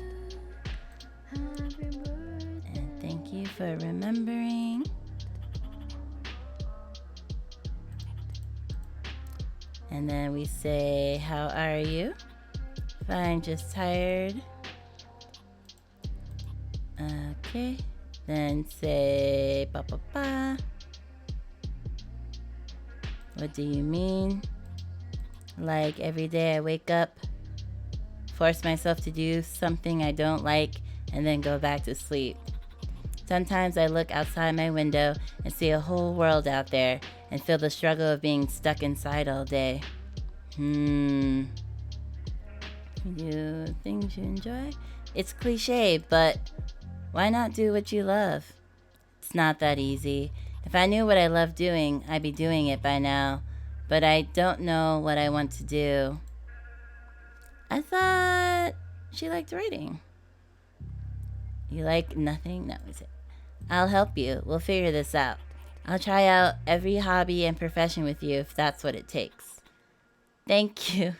Happy birthday. And thank you for remembering. And then we say, how are you? Fine, just tired. Okay. Then say ba ba ba. What do you mean? Like every day I wake up, force myself to do something I don't like, and then go back to sleep. Sometimes I look outside my window and see a whole world out there and feel the struggle of being stuck inside all day. Do things you enjoy? It's cliche, but why not do what you love? It's not that easy. If I knew what I love doing, I'd be doing it by now. But I don't know what I want to do. I thought she liked writing. You like nothing? No, is it? I'll help you. We'll figure this out. I'll try out every hobby and profession with you if that's what it takes. Thank you.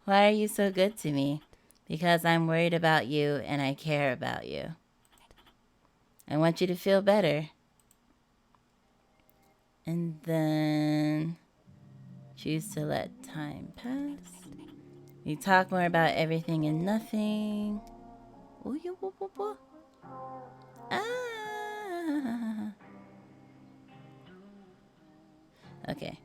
Why are you so good to me? Because I'm worried about you and I care about you. I want you to feel better. And then choose to let time pass. We talk more about everything and nothing. Okay.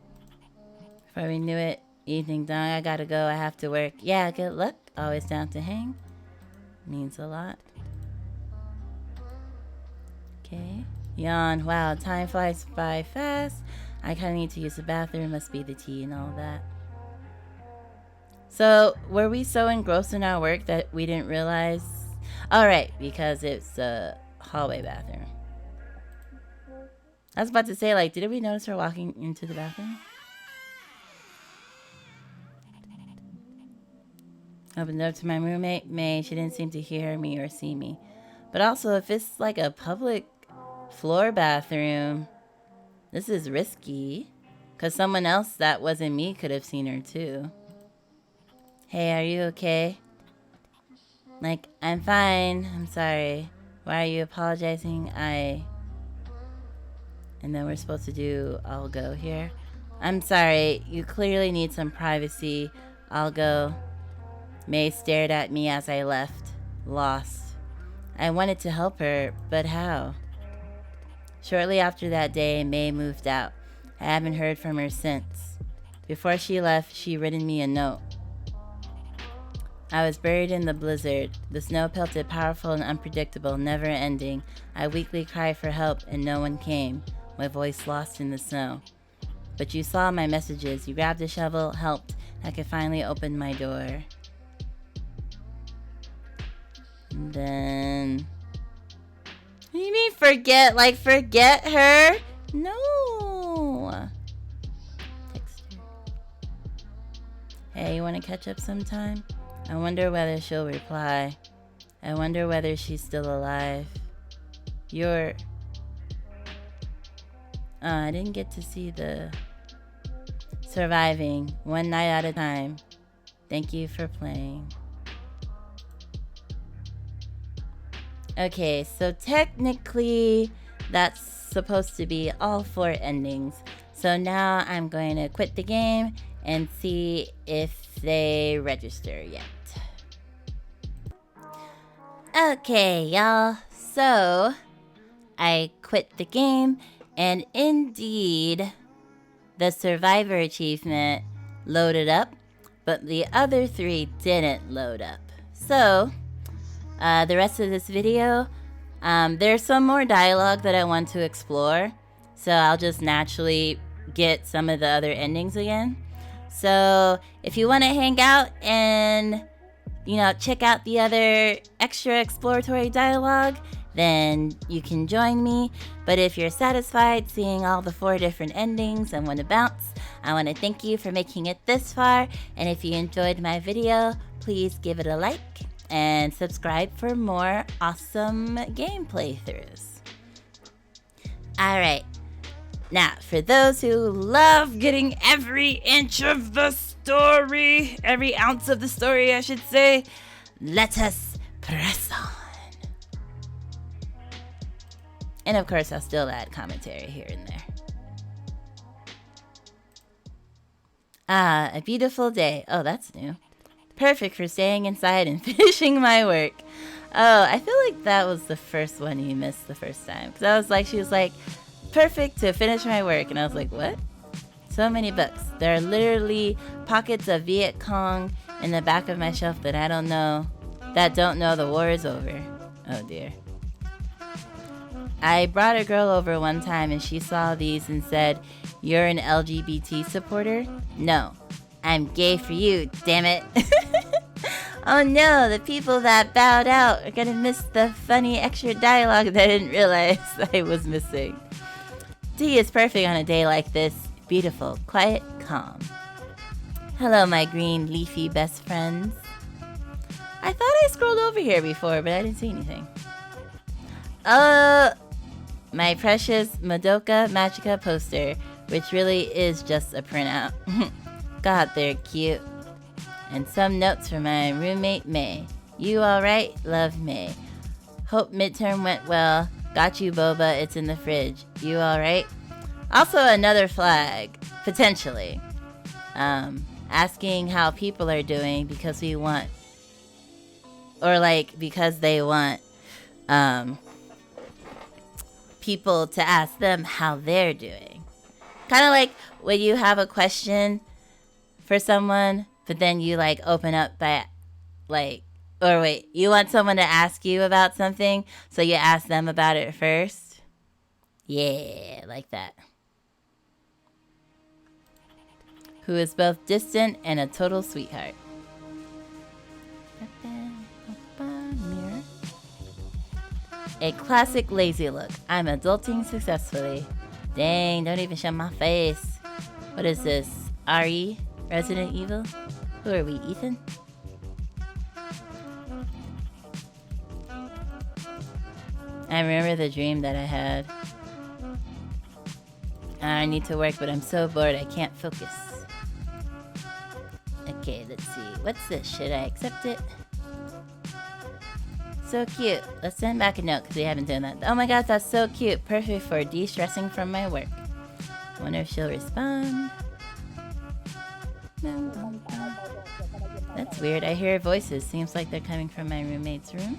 Before we knew it, evening done. I gotta go. I have to work. Yeah, good luck. Always down to hang. Means a lot. Okay. Yawn. Wow, time flies by fast. I kinda need to use the bathroom. Must be the tea and all that. So, were we so engrossed in our work that we didn't realize? Alright, because it's a hallway bathroom. I was about to say, like, did we notice her walking into the bathroom? Opened up to my roommate, May. She didn't seem to hear me or see me. But also, if it's like a public floor bathroom, this is risky. Because someone else that wasn't me could have seen her too. Hey, are you okay? Like, I'm fine. I'm sorry. Why are you apologizing? And then we're supposed to do I'll go here. I'm sorry. You clearly need some privacy. I'll go. May stared at me as I left, lost. I wanted to help her, but how? Shortly after that day, May moved out. I haven't heard from her since. Before she left, she written me a note. I was buried in the blizzard. The snow pelted powerful and unpredictable, never ending. I weakly cried for help and no one came, my voice lost in the snow. But you saw my messages. You grabbed a shovel, helped. I could finally open my door. And then... What do you mean forget? Like forget her? No. Text her. Hey, you want to catch up sometime? I wonder whether she'll reply. I wonder whether she's still alive. I didn't get to see the surviving one night at a time. Thank you for playing. Okay, so technically that's supposed to be all 4 endings. So now I'm going to quit the game and see if they register yet. Okay, y'all. So I quit the game and indeed the survivor achievement loaded up, but the other 3 didn't load up. So the rest of this video, there's some more dialogue that I want to explore, so I'll just naturally get some of the other endings again. So if you want to hang out and, you know, check out the other extra exploratory dialogue, then you can join me. But if you're satisfied seeing all the 4 different endings and want to bounce, I want to thank you for making it this far. And if you enjoyed my video, please give it a like and subscribe for more awesome game playthroughs. Alright, now for those who love getting every inch of the story, every ounce of the story I should say, let us press on. And of course I'll still add commentary here and there. A beautiful day. Oh, that's new. Perfect for staying inside and finishing my work. Oh, I feel like that was the first one you missed the first time. Because I was like, she was like, perfect to finish my work. And I was like, what? So many books. There are literally pockets of Viet Cong in the back of my shelf that I don't know, that don't know the war is over. Oh dear. I brought a girl over one time and she saw these and said, "You're an LGBT supporter?" No, I'm gay for you, damn it. Oh no, the people that bowed out are gonna miss the funny extra dialogue that I didn't realize I was missing. Tea is perfect on a day like this. Beautiful, quiet, calm. Hello, my green leafy best friends. I thought I scrolled over here before, but I didn't see anything. My precious Madoka Magica poster, which really is just a printout. God, they're cute. And some notes from my roommate May. You alright? Love, May. Hope midterm went well. Got you, Boba. It's in the fridge. You alright? Also another flag, potentially. Asking how people are doing because we want, or like because they want people to ask them how they're doing. Kind of like when you have a question for someone, but then you like open up by like, or wait, you want someone to ask you about something, so you ask them about it first. Yeah, like that. Who is both distant and a total sweetheart. Mirror. A classic lazy look. I'm adulting successfully. Dang, don't even show my face. What is this? RE? Resident Evil? Who are we, Ethan? I remember the dream that I had. I need to work, but I'm so bored I can't focus. Okay, let's see. What's this? Should I accept it? So cute. Let's send back a note because we haven't done that. Oh my god, that's so cute. Perfect for de-stressing from my work. Wonder if she'll respond. That's weird. I hear voices. Seems like they're coming from my roommate's room.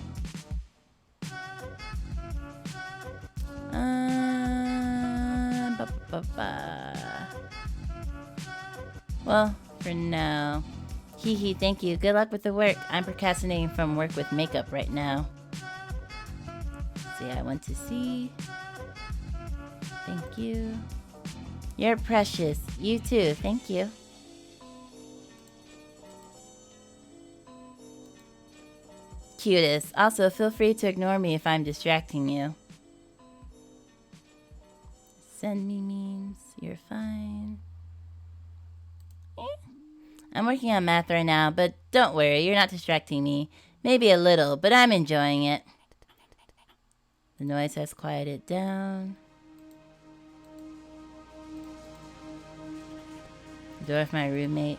Well, for now. Hee hee, thank you. Good luck with the work. I'm procrastinating from work with makeup right now. See, I want to see. Thank you. You're precious. You too. Thank you. Cutest. Also, feel free to ignore me if I'm distracting you. Send me memes. You're fine. I'm working on math right now, but don't worry, you're not distracting me. Maybe a little, but I'm enjoying it. The noise has quieted down. Door of my roommate.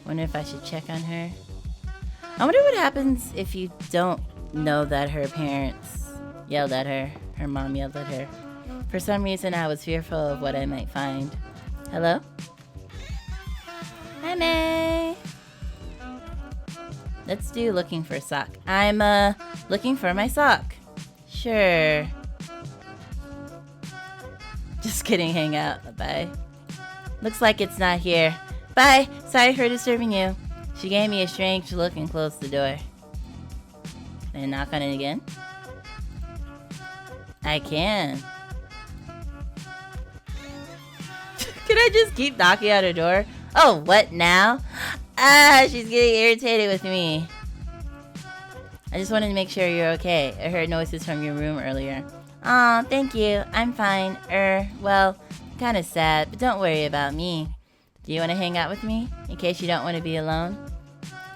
Wonder if I should check on her. I wonder what happens if you don't know that her parents yelled at her. Her mom yelled at her. For some reason, I was fearful of what I might find. Hello? Hi, May. Let's do looking for a sock. I'm, looking for my sock. Sure. Just kidding, hang out. Bye. Looks like it's not here. Bye. Sorry for disturbing you. She gave me a strange look and closed the door. Can I knock on it again? I can. Can I just keep knocking on her door? Oh, what now? Ah, she's getting irritated with me. I just wanted to make sure you're okay. I heard noises from your room earlier. Aw, thank you. I'm fine. Well, kinda sad, but don't worry about me. Do you want to hang out with me? In case you don't want to be alone?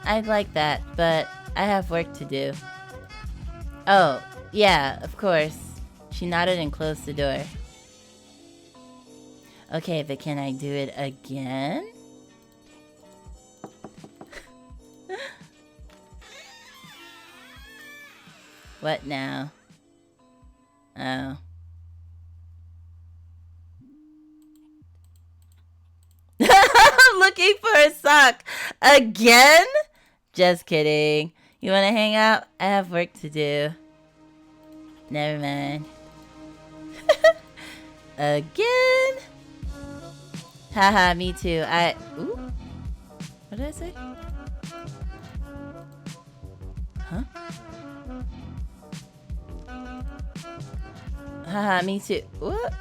I'd like that, but I have work to do. Oh, yeah, of course. She nodded and closed the door. Okay, but can I do it again? What now? Oh. Looking for a sock. Again? Just kidding. You wanna hang out? I have work to do. Never mind. Again? Haha, me too. Ooh. What did I say? Huh? Haha, me too. What?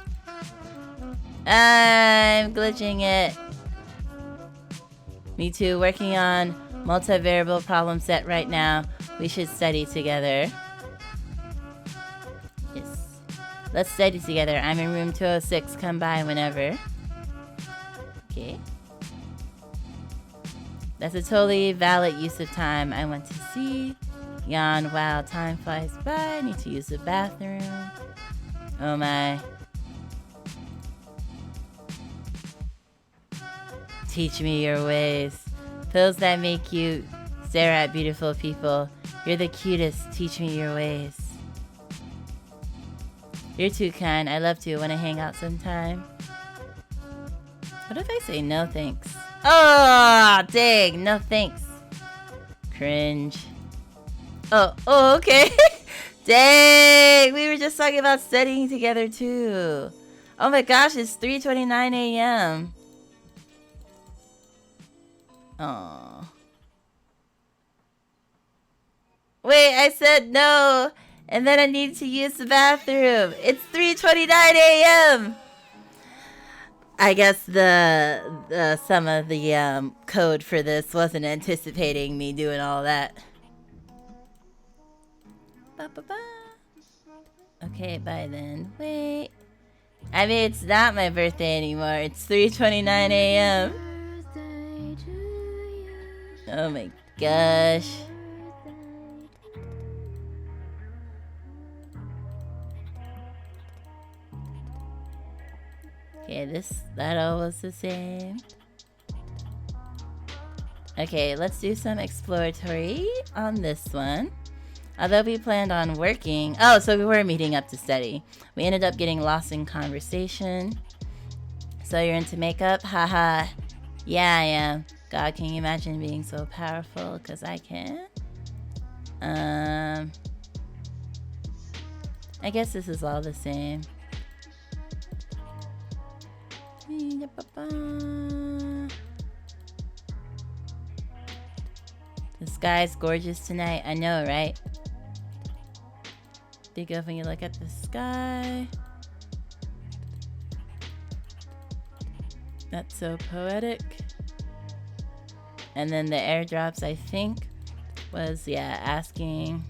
I'm glitching it. Me too. Working on multivariable problem set right now. We should study together. Yes. Let's study together. I'm in room 206. Come by whenever. Okay. That's a totally valid use of time. I want to see. Yawn. Wow, time flies by. I need to use the bathroom. Oh my. Teach me your ways. Pills that make you stare at beautiful people. You're the cutest. Teach me your ways. You're too kind. I love to. Want to hang out sometime? What if I say no thanks? Oh, dang. No thanks. Cringe. Oh, okay. Dang. We were just talking about studying together too. Oh my gosh, it's 3:29 a.m. Oh. Wait, I said no. And then I need to use the bathroom. It's 3:29 a.m. I guess the some of the code for this wasn't anticipating me doing all that. Ba-ba-ba. Okay, bye then. Wait. I mean, it's not my birthday anymore. It's 3:29 a.m. Oh my gosh. Okay, that all was the same. Okay, let's do some exploratory on this one. Although we planned on working... Oh, so we were meeting up to study. We ended up getting lost in conversation. So you're into makeup? Haha. Yeah, I am. God, can you imagine being so powerful? Because I can. I guess this is all the same. The sky's gorgeous tonight. I know, right? Think of when you look at the sky. That's so poetic. And then the airdrops, I think, was, yeah, asking,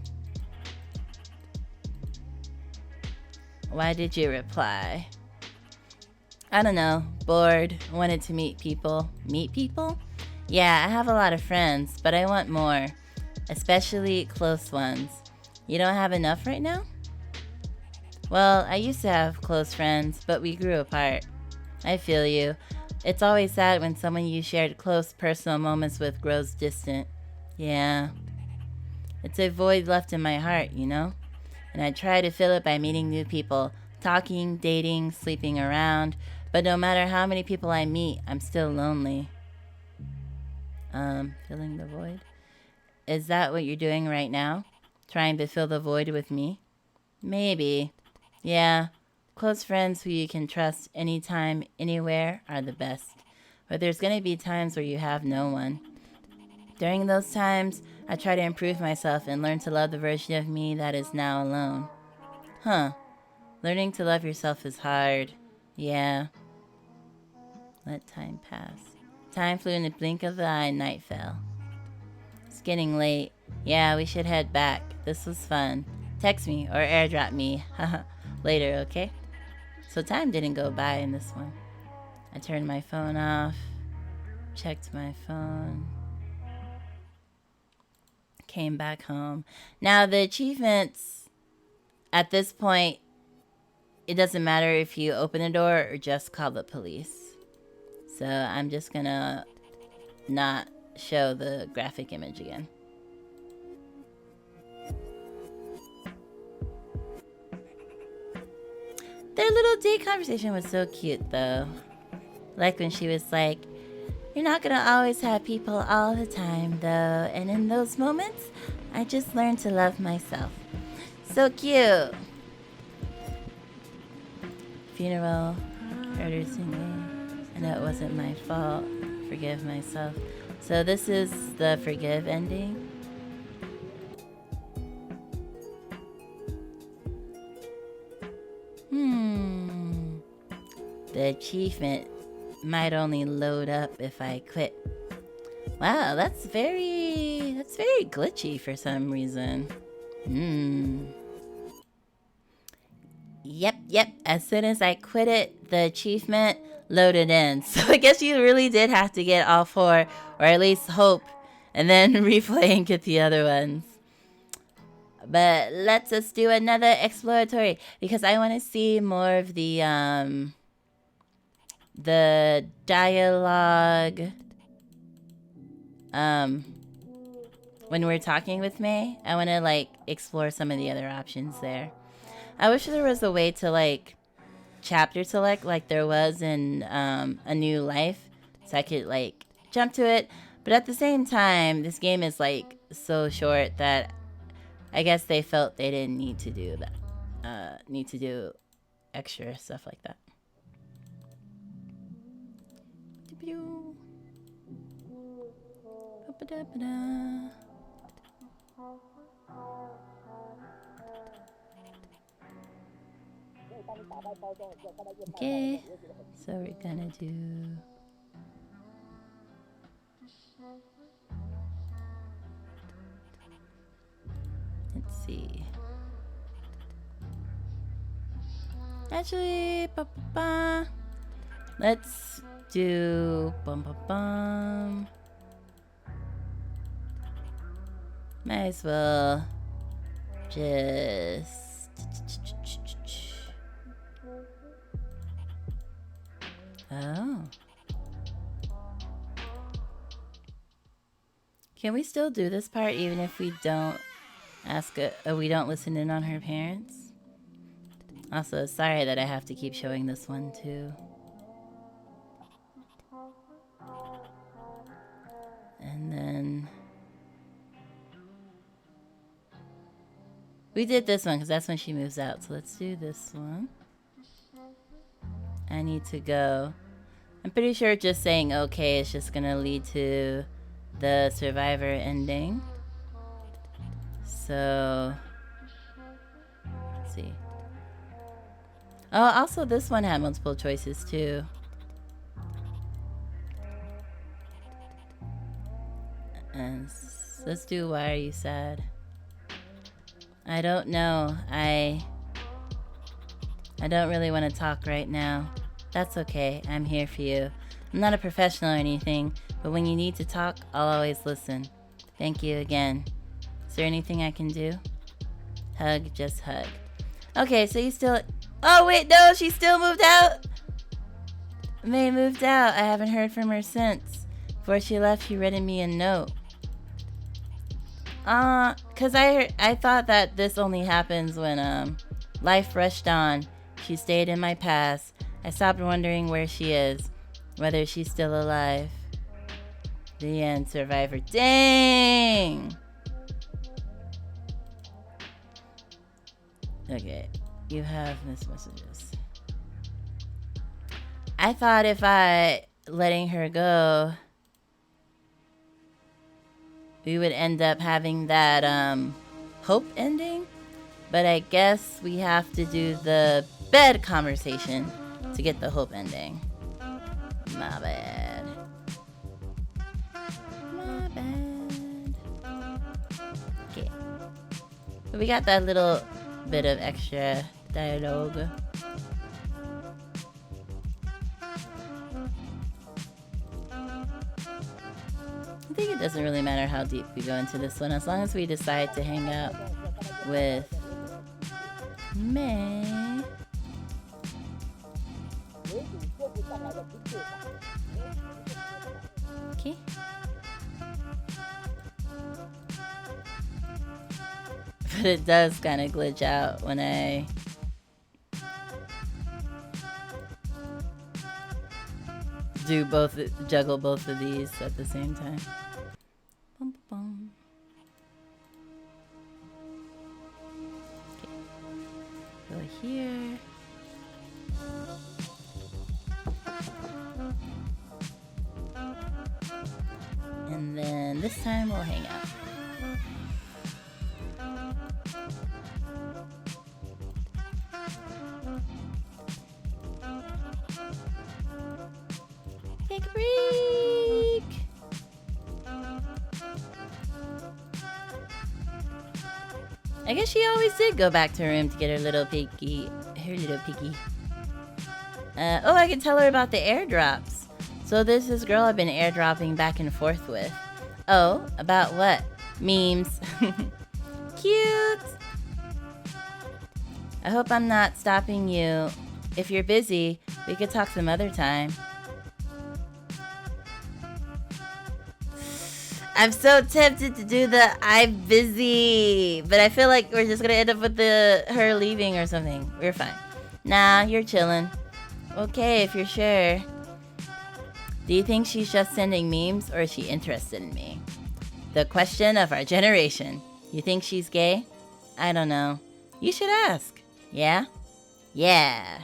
why did you reply? I don't know, bored, wanted to meet people. Meet people? Yeah, I have a lot of friends, but I want more, especially close ones. You don't have enough right now? Well, I used to have close friends, but we grew apart. I feel you. It's always sad when someone you shared close personal moments with grows distant. Yeah. It's a void left in my heart, you know? And I try to fill it by meeting new people, talking, dating, sleeping around. But no matter how many people I meet, I'm still lonely. Filling the void? Is that what you're doing right now? Trying to fill the void with me? Maybe. Yeah. Close friends who you can trust anytime, anywhere are the best. But there's gonna be times where you have no one. During those times, I try to improve myself and learn to love the version of me that is now alone. Huh. Learning to love yourself is hard. Yeah. Let time pass. Time flew in the blink of the eye and night fell. It's getting late. Yeah, we should head back. This was fun. Text me or airdrop me. Haha. Later, okay? So time didn't go by in this one. I turned my phone off. Checked my phone. Came back home. Now the achievements, at this point, it doesn't matter if you open the door or just call the police. So I'm just gonna not show the graphic image again. Their little date conversation was so cute though. Like when she was like, you're not gonna always have people all the time though, and in those moments, I just learned to love myself. So cute. Funeral, heard her singing. I know it wasn't my fault. Forgive myself. So this is the forgive ending. The achievement might only load up if I quit. Wow, that's very glitchy for some reason. Yep. As soon as I quit it, the achievement loaded in. So I guess you really did have to get all 4, or at least hope, and then replay and get the other ones. But let's just do another exploratory, because I want to see more of the dialogue when we're talking with May. I want to like explore some of the other options there. I wish there was a way to like chapter select like there was in A New Life, so I could like jump to it. But at the same time, this game is like so short that I guess they felt they didn't need to do that. Need to do extra stuff like that. Okay, so we're gonna do... Let's see. Actually, let's do might as well just... Oh. Can we still do this part even if we don't ask we don't listen in on her parents? Also, sorry that I have to keep showing this one too. And then we did this one because that's when she moves out. So let's do this one. I need to go. I'm pretty sure just saying okay is just gonna lead to the survivor ending. So let's see. Oh, also this one had multiple choices too. And let's do why are you sad? I don't know. I don't really want to talk right now. That's okay. I'm here for you. I'm not a professional or anything, but when you need to talk, I'll always listen. Thank you again. Is there anything I can do? Hug, just hug. Okay, so you still... Oh, wait, no, she still moved out. May moved out. I haven't heard from her since. Before she left, she written me a note. Cause I thought that this only happens when, life rushed on. She stayed in my past. I stopped wondering where she is. Whether she's still alive. The end, survivor. Dang! Okay, you have missed messages. I thought if I letting her go, we would end up having that hope ending, but I guess we have to do the bed conversation to get the hope ending. My bad. My bad. Okay. But we got that little bit of extra dialogue. I think it doesn't really matter how deep we go into this one, as long as we decide to hang out with May. Okay. But it does kind of glitch out when I do juggle both of these at the same time. Bum, bum. here. And then this time we'll hang out. Take a break. I guess she always did go back to her room to get her little piggy. Oh, I can tell her about the airdrops. So there's this girl I've been airdropping back and forth with. Oh, about what? Memes. Cute. I hope I'm not stopping you. If you're busy, we could talk some other time. I'm so tempted to do the I'm busy, but I feel like we're just gonna end up with her leaving or something. We're fine. Nah, you're chilling. Okay, if you're sure. Do you think she's just sending memes, or is she interested in me? The question of our generation. You think she's gay? I don't know. You should ask. Yeah? Yeah.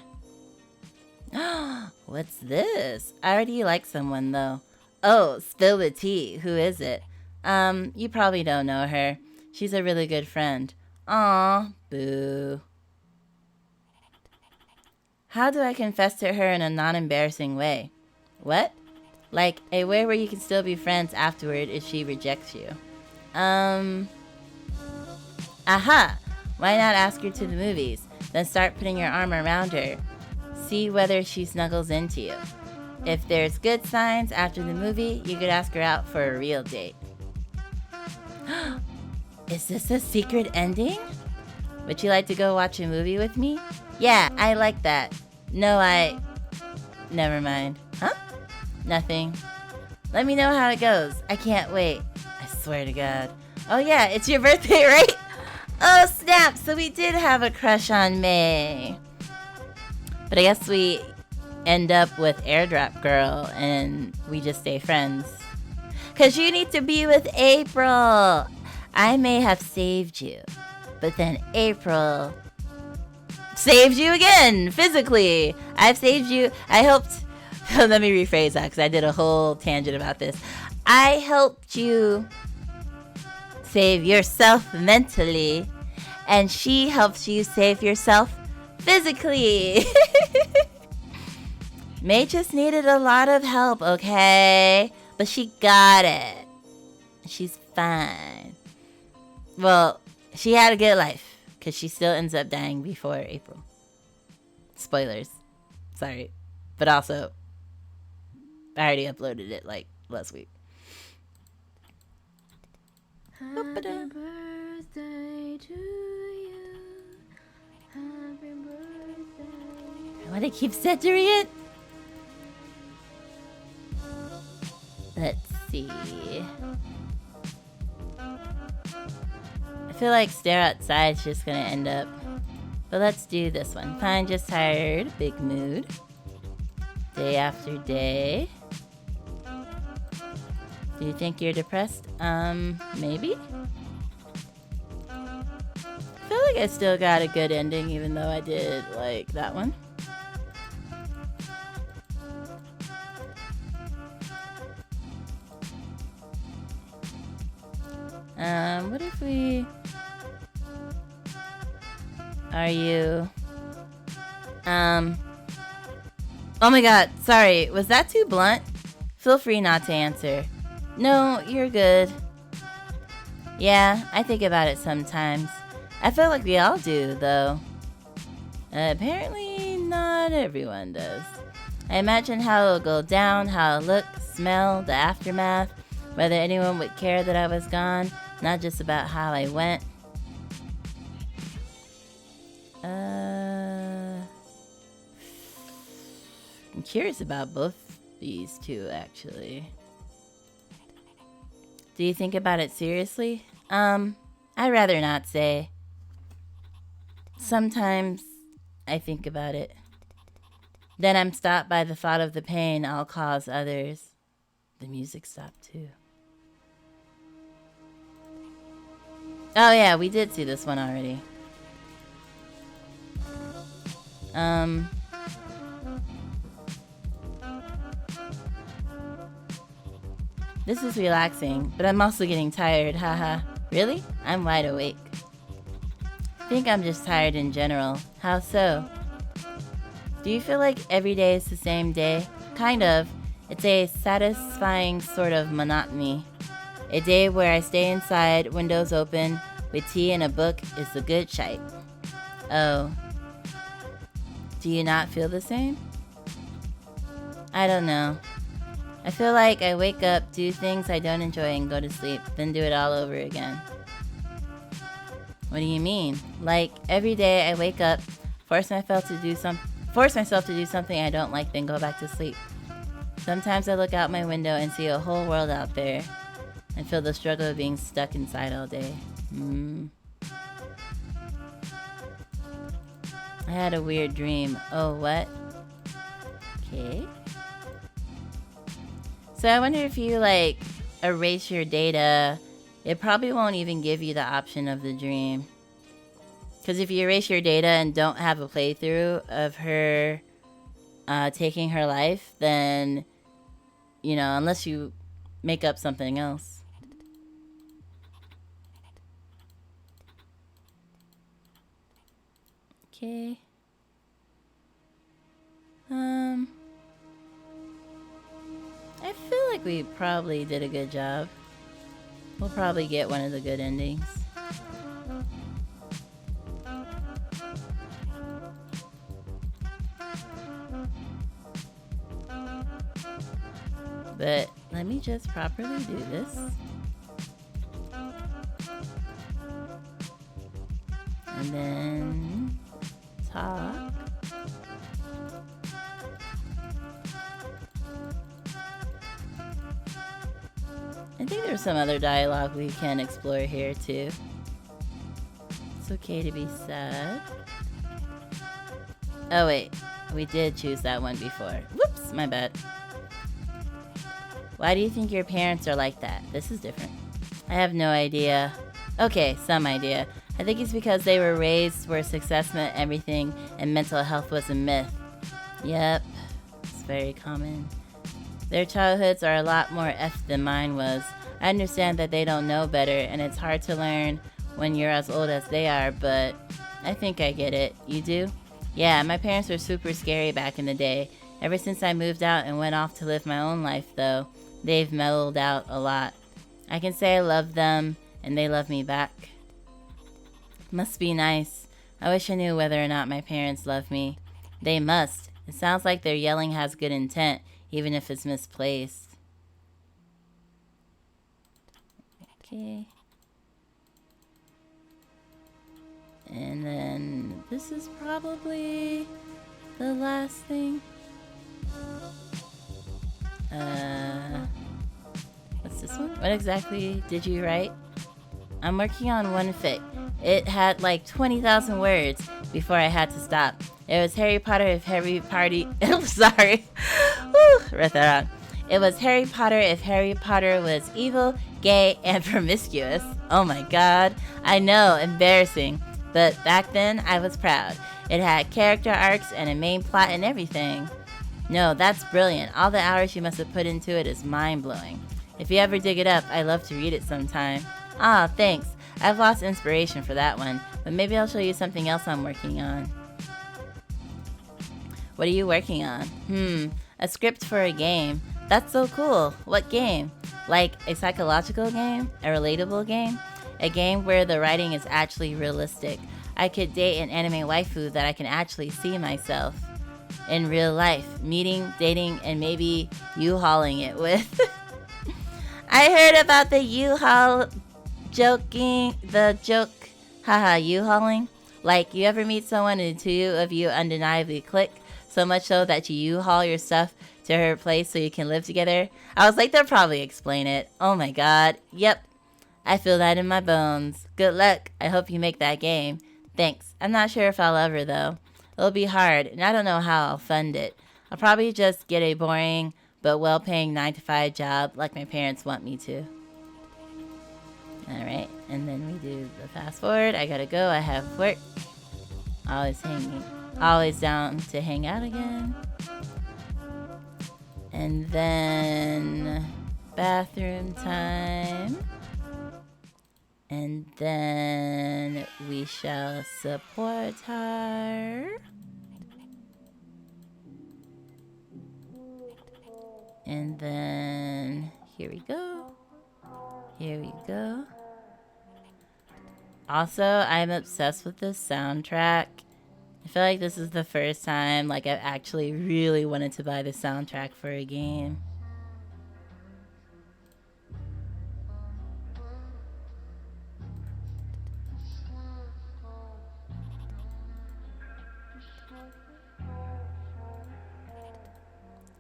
What's this? I already like someone, though. Oh, spill the tea. Who is it? You probably don't know her. She's a really good friend. Aw, boo. How do I confess to her in a non-embarrassing way? What? Like, a way where you can still be friends afterward if she rejects you. Aha! Why not ask her to the movies? Then start putting your arm around her. See whether she snuggles into you. If there's good signs after the movie, you could ask her out for a real date. Is this a secret ending? Would you like to go watch a movie with me? Yeah, I like that. No, never mind. Huh? Nothing. Let me know how it goes. I can't wait. I swear to God. Oh yeah, it's your birthday, right? Oh snap, so we did have a crush on May. But I guess we end up with Airdrop Girl and we just stay friends. Cause you need to be with April. I may have saved you, but then April saved you again, physically. I've saved you. I helped. Let me rephrase that because I did a whole tangent about this. I helped you save yourself mentally, and she helps you save yourself physically. May just needed a lot of help, okay? But she got it. She's fine. Well, she had a good life, because she still ends up dying before April. Spoilers. Sorry. But also, I already uploaded it, like, last week. Happy birthday to you. Happy birthday. I want to keep centering it. Let's see. I feel like stare outside's just gonna end up. But let's do this one. Fine, just tired. Big mood. Day after day. Do you think you're depressed? Maybe? I feel like I still got a good ending even though I did, like, that one. What if we... Are you... Oh my god, sorry, was that too blunt? Feel free not to answer. No, you're good. Yeah, I think about it sometimes. I feel like we all do, though. Apparently, not everyone does. I imagine how it'll go down, how it'll look, smell, the aftermath, whether anyone would care that I was gone, not just about how I went. I'm curious about both these two, actually. Do you think about it seriously? I'd rather not say. Sometimes I think about it. Then I'm stopped by the thought of the pain I'll cause others. The music stopped too. Oh yeah, we did see this one already. This is relaxing, but I'm also getting tired, haha. Really? I'm wide awake. I think I'm just tired in general. How so? Do you feel like every day is the same day? Kind of. It's a satisfying sort of monotony. A day where I stay inside, windows open, with tea and a book is the good shite. Oh. Do you not feel the same? I don't know. I feel like I wake up, do things I don't enjoy, and go to sleep, then do it all over again. What do you mean? Like, every day I wake up, force myself to do something I don't like, then go back to sleep. Sometimes I look out my window and see a whole world out there, and feel the struggle of being stuck inside all day. I had a weird dream. Oh, what? Okay. So I wonder if you, like, erase your data, it probably won't even give you the option of the dream. Because if you erase your data and don't have a playthrough of her taking her life, then, you know, unless you make up something else. Okay. I feel like we probably did a good job. We'll probably get one of the good endings. But let me just properly do this. And then talk. I think there's some other dialogue we can explore here too. It's okay to be sad. Oh wait, we did choose that one before. Whoops, my bad. Why do you think your parents are like that? This is different. I have no idea. Okay, some idea. I think it's because they were raised where success meant everything and mental health was a myth. Yep, it's very common. Their childhoods are a lot more effed than mine was. I understand that they don't know better and it's hard to learn when you're as old as they are, but I think I get it. You do? Yeah, my parents were super scary back in the day. Ever since I moved out and went off to live my own life, though, they've mellowed out a lot. I can say I love them and they love me back. Must be nice. I wish I knew whether or not my parents love me. They must. It sounds like their yelling has good intent, even if it's misplaced. Okay. And then this is probably the last thing. What's this one? What exactly did you write? I'm working on one fic. It had like 20,000 words before I had to stop. It was Harry Potter if Harry Party... Sorry. Woo, read that out. It was Harry Potter if Harry Potter was evil, gay, and promiscuous. Oh my god. I know, embarrassing. But back then, I was proud. It had character arcs and a main plot and everything. No, that's brilliant. All the hours you must have put into it is mind-blowing. If you ever dig it up, I'd love to read it sometime. Ah, thanks. I've lost inspiration for that one, but maybe I'll show you something else I'm working on. What are you working on? A script for a game. That's so cool. What game? Like a psychological game? A relatable game? A game where the writing is actually realistic. I could date an anime waifu that I can actually see myself in real life, meeting, dating, and maybe U-hauling it with. I heard about the U-haul joke, haha, U-hauling. Like, you ever meet someone and the two of you undeniably click, so much so that you U-haul your stuff to her place so you can live together? I was like, they'll probably explain it. Oh my god, yep. I feel that in my bones. Good luck. I hope you make that game. Thanks. I'm not sure if I'll ever, though. It'll be hard, and I don't know how I'll fund it. I'll probably just get a boring but well-paying 9-to-5 job like my parents want me to. Alright, and then we do the fast forward. I gotta go. I have work. Always hanging. always down to hang out again. And then bathroom time. And then we shall support her. And then here we go. Here we go. Also, I'm obsessed with this soundtrack. I feel like this is the first time like I've actually really wanted to buy the soundtrack for a game.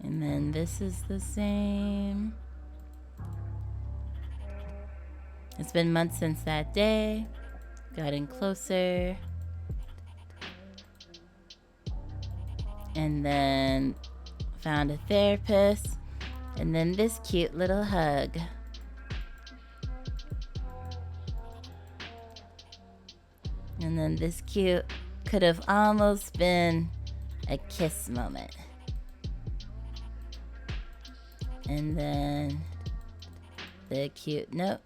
And then this is the same. It's been months since that day. Gotten closer. And then found a therapist. And then this cute little hug. And then this cute, could have almost been a kiss moment. And then the cute note.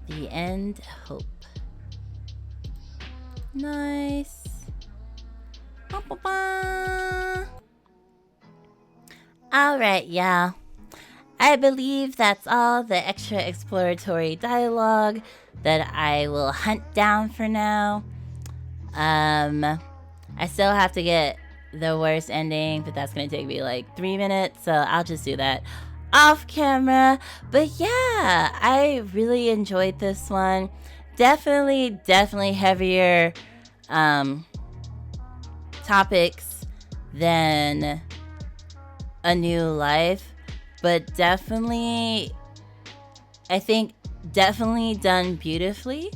The end, hope. Nice. Alright, y'all. I believe that's all the extra exploratory dialogue that I will hunt down for now. I still have to get the worst ending, but that's gonna take me like 3 minutes, so I'll just do that off camera. But yeah, I really enjoyed this one. Definitely heavier topics than A New Life, but definitely, I think definitely done beautifully.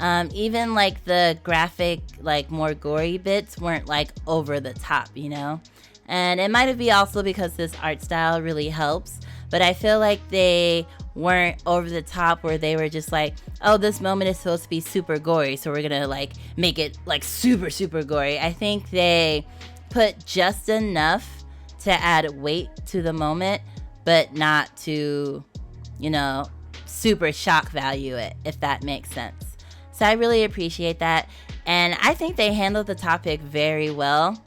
Even like the graphic, like more gory bits weren't like over the top, you know? And it might be also because this art style really helps, but I feel like they weren't over the top where they were just like, oh, this moment is supposed to be super gory, so we're gonna like make it like super gory. I think they put just enough to add weight to the moment, but not to, you know, super shock value it, if that makes sense. So I really appreciate that. And I think they handled the topic very well.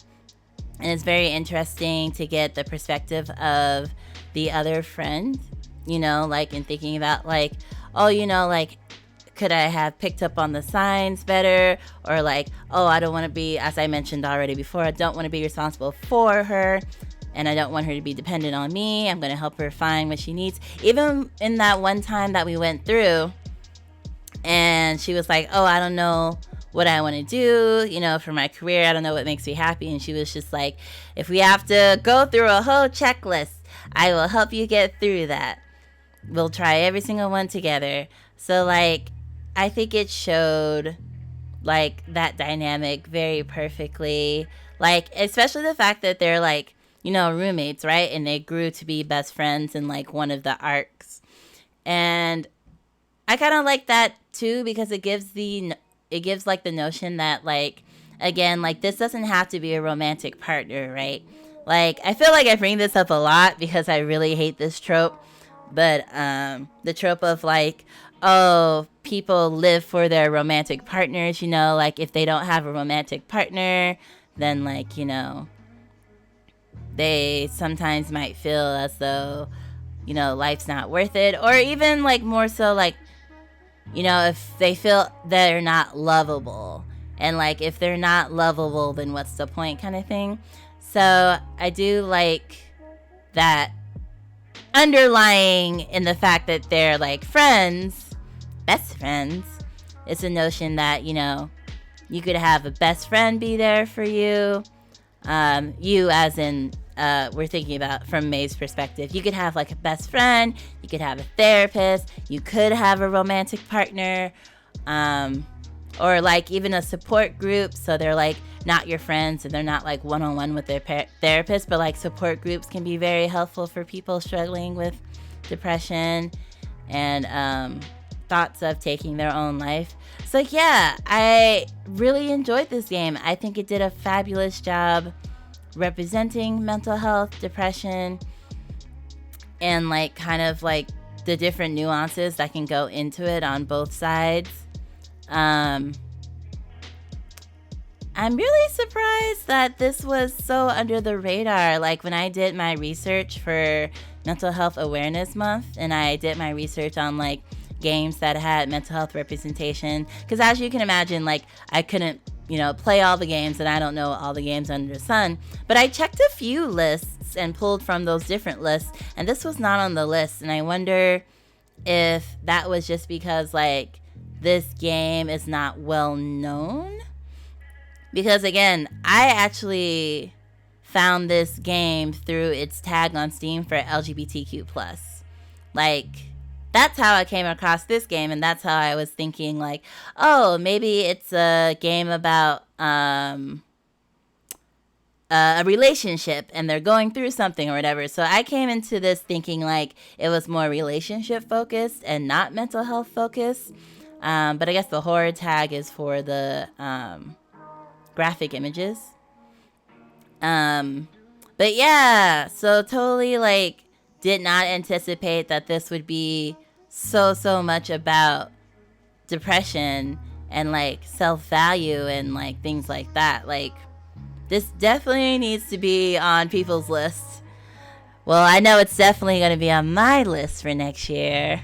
And it's very interesting to get the perspective of the other friend, you know, like in thinking about like, oh, you know, like, could I have picked up on the signs better? Or like, oh, I don't want to be, as I mentioned already before, I don't want to be responsible for her. And I don't want her to be dependent on me. I'm going to help her find what she needs. Even in that one time that we went through, and she was like, oh, I don't know what I want to do, you know, for my career. I don't know what makes me happy. And she was just like, if we have to go through a whole checklist, I will help you get through that. We'll try every single one together. So like, I think it showed like that dynamic very perfectly. Like, especially the fact that they're like, you know, roommates, right? And they grew to be best friends in like one of the arcs. And I kind of like that too, because it gives like the notion that like, again, like this doesn't have to be a romantic partner, right? Like, I feel like I bring this up a lot because I really hate this trope, but the trope of like, oh, people live for their romantic partners, you know, like if they don't have a romantic partner, then like, you know, they sometimes might feel as though, you know, life's not worth it, or even like more so like, you know, if they feel they're not lovable, and like if they're not lovable, then what's the point kind of thing. So I do like that underlying in the fact that they're like friends, best friends. It's a notion that, you know, you could have a best friend be there for you. You as in, we're thinking about from May's perspective. You could have like a best friend, you could have a therapist, you could have a romantic partner, or like even a support group. So they're like not your friends and they're not like one-on-one with their therapist, but like support groups can be very helpful for people struggling with depression and thoughts of taking their own life. So yeah, I really enjoyed this game. I think it did a fabulous job representing mental health, depression, and like kind of like the different nuances that can go into it on both sides. I'm really surprised that this was so under the radar. Like when I did my research for Mental Health Awareness Month, and I did my research on like games that had mental health representation, because as you can imagine, like I couldn't, play all the games, and I don't know all the games under the sun, but I checked a few lists and pulled from those different lists, and this was not on the list. And I wonder if that was just because like this game is not well known. Because again, I actually found this game through its tag on Steam for LGBTQ+. Like, that's how I came across this game, and that's how I was thinking like, oh, maybe it's a game about a relationship and they're going through something or whatever. So I came into this thinking like it was more relationship focused and not mental health focused. But I guess the horror tag is for the graphic images. But yeah, so totally like did not anticipate that this would be so much about depression and like self-value and like things like that. Like this definitely needs to be on people's lists. Well, I know it's definitely going to be on my list for next year.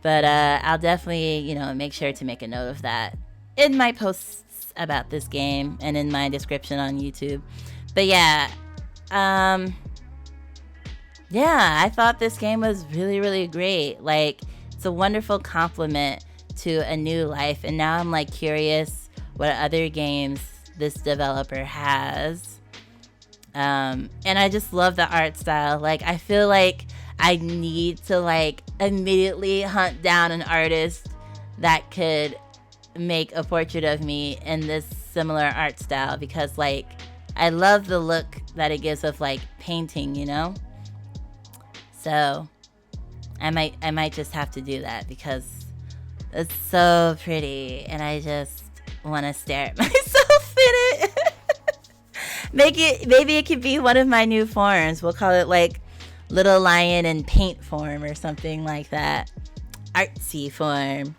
But I'll definitely, make sure to make a note of that in my posts about this game and in my description on YouTube. But yeah, I thought this game was really great. Like, it's a wonderful compliment to a new life. And now I'm like curious what other games this developer has. And I just love the art style. Like, I feel like I need to like immediately hunt down an artist that could make a portrait of me in this similar art style, because like I love the look that it gives of like painting, So I might just have to do that because it's so pretty and I just want to stare at myself in it. Maybe it could be one of my new forms. We'll call it like Little Lion in paint form or something like that. Artsy form.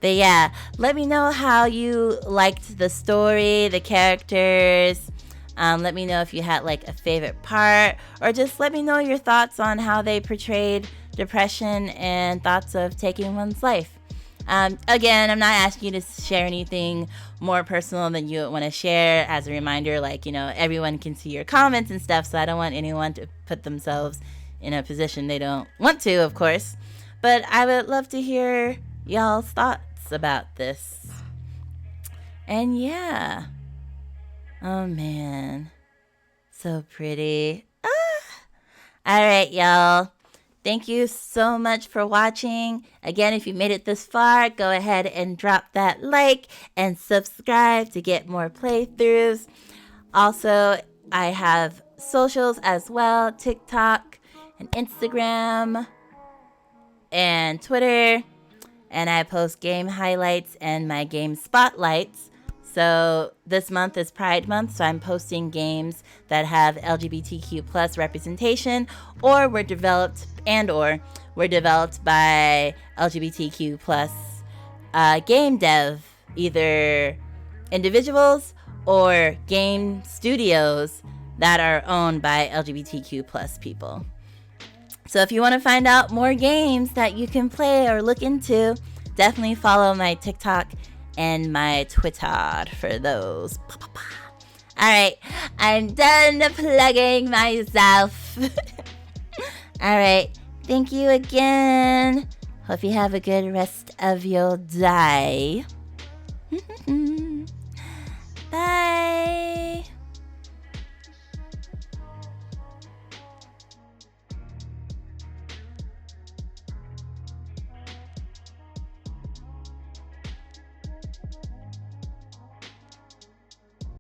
But yeah, let me know how you liked the story, the characters. Let me know if you had like a favorite part, or just let me know your thoughts on how they portrayed depression and thoughts of taking one's life. Again, I'm not asking you to share anything more personal than you want to share. As a reminder, like, everyone can see your comments and stuff, so I don't want anyone to put themselves in a position they don't want to, of course. But I would love to hear y'all's thoughts about this. And yeah. Oh man. So pretty. Alright, y'all. Thank you so much for watching. Again, if you made it this far, go ahead and drop that like and subscribe to get more playthroughs. Also, I have socials as well, TikTok and Instagram and Twitter. And I post game highlights and my game spotlights. So this month is Pride Month, so I'm posting games that have LGBTQ plus representation or were developed by LGBTQ plus game dev, either individuals or game studios that are owned by LGBTQ plus people. So if you want to find out more games that you can play or look into, definitely follow my TikTok and my Twitter for those. Alright, I'm done plugging myself. Alright, thank you again. Hope you have a good rest of your day.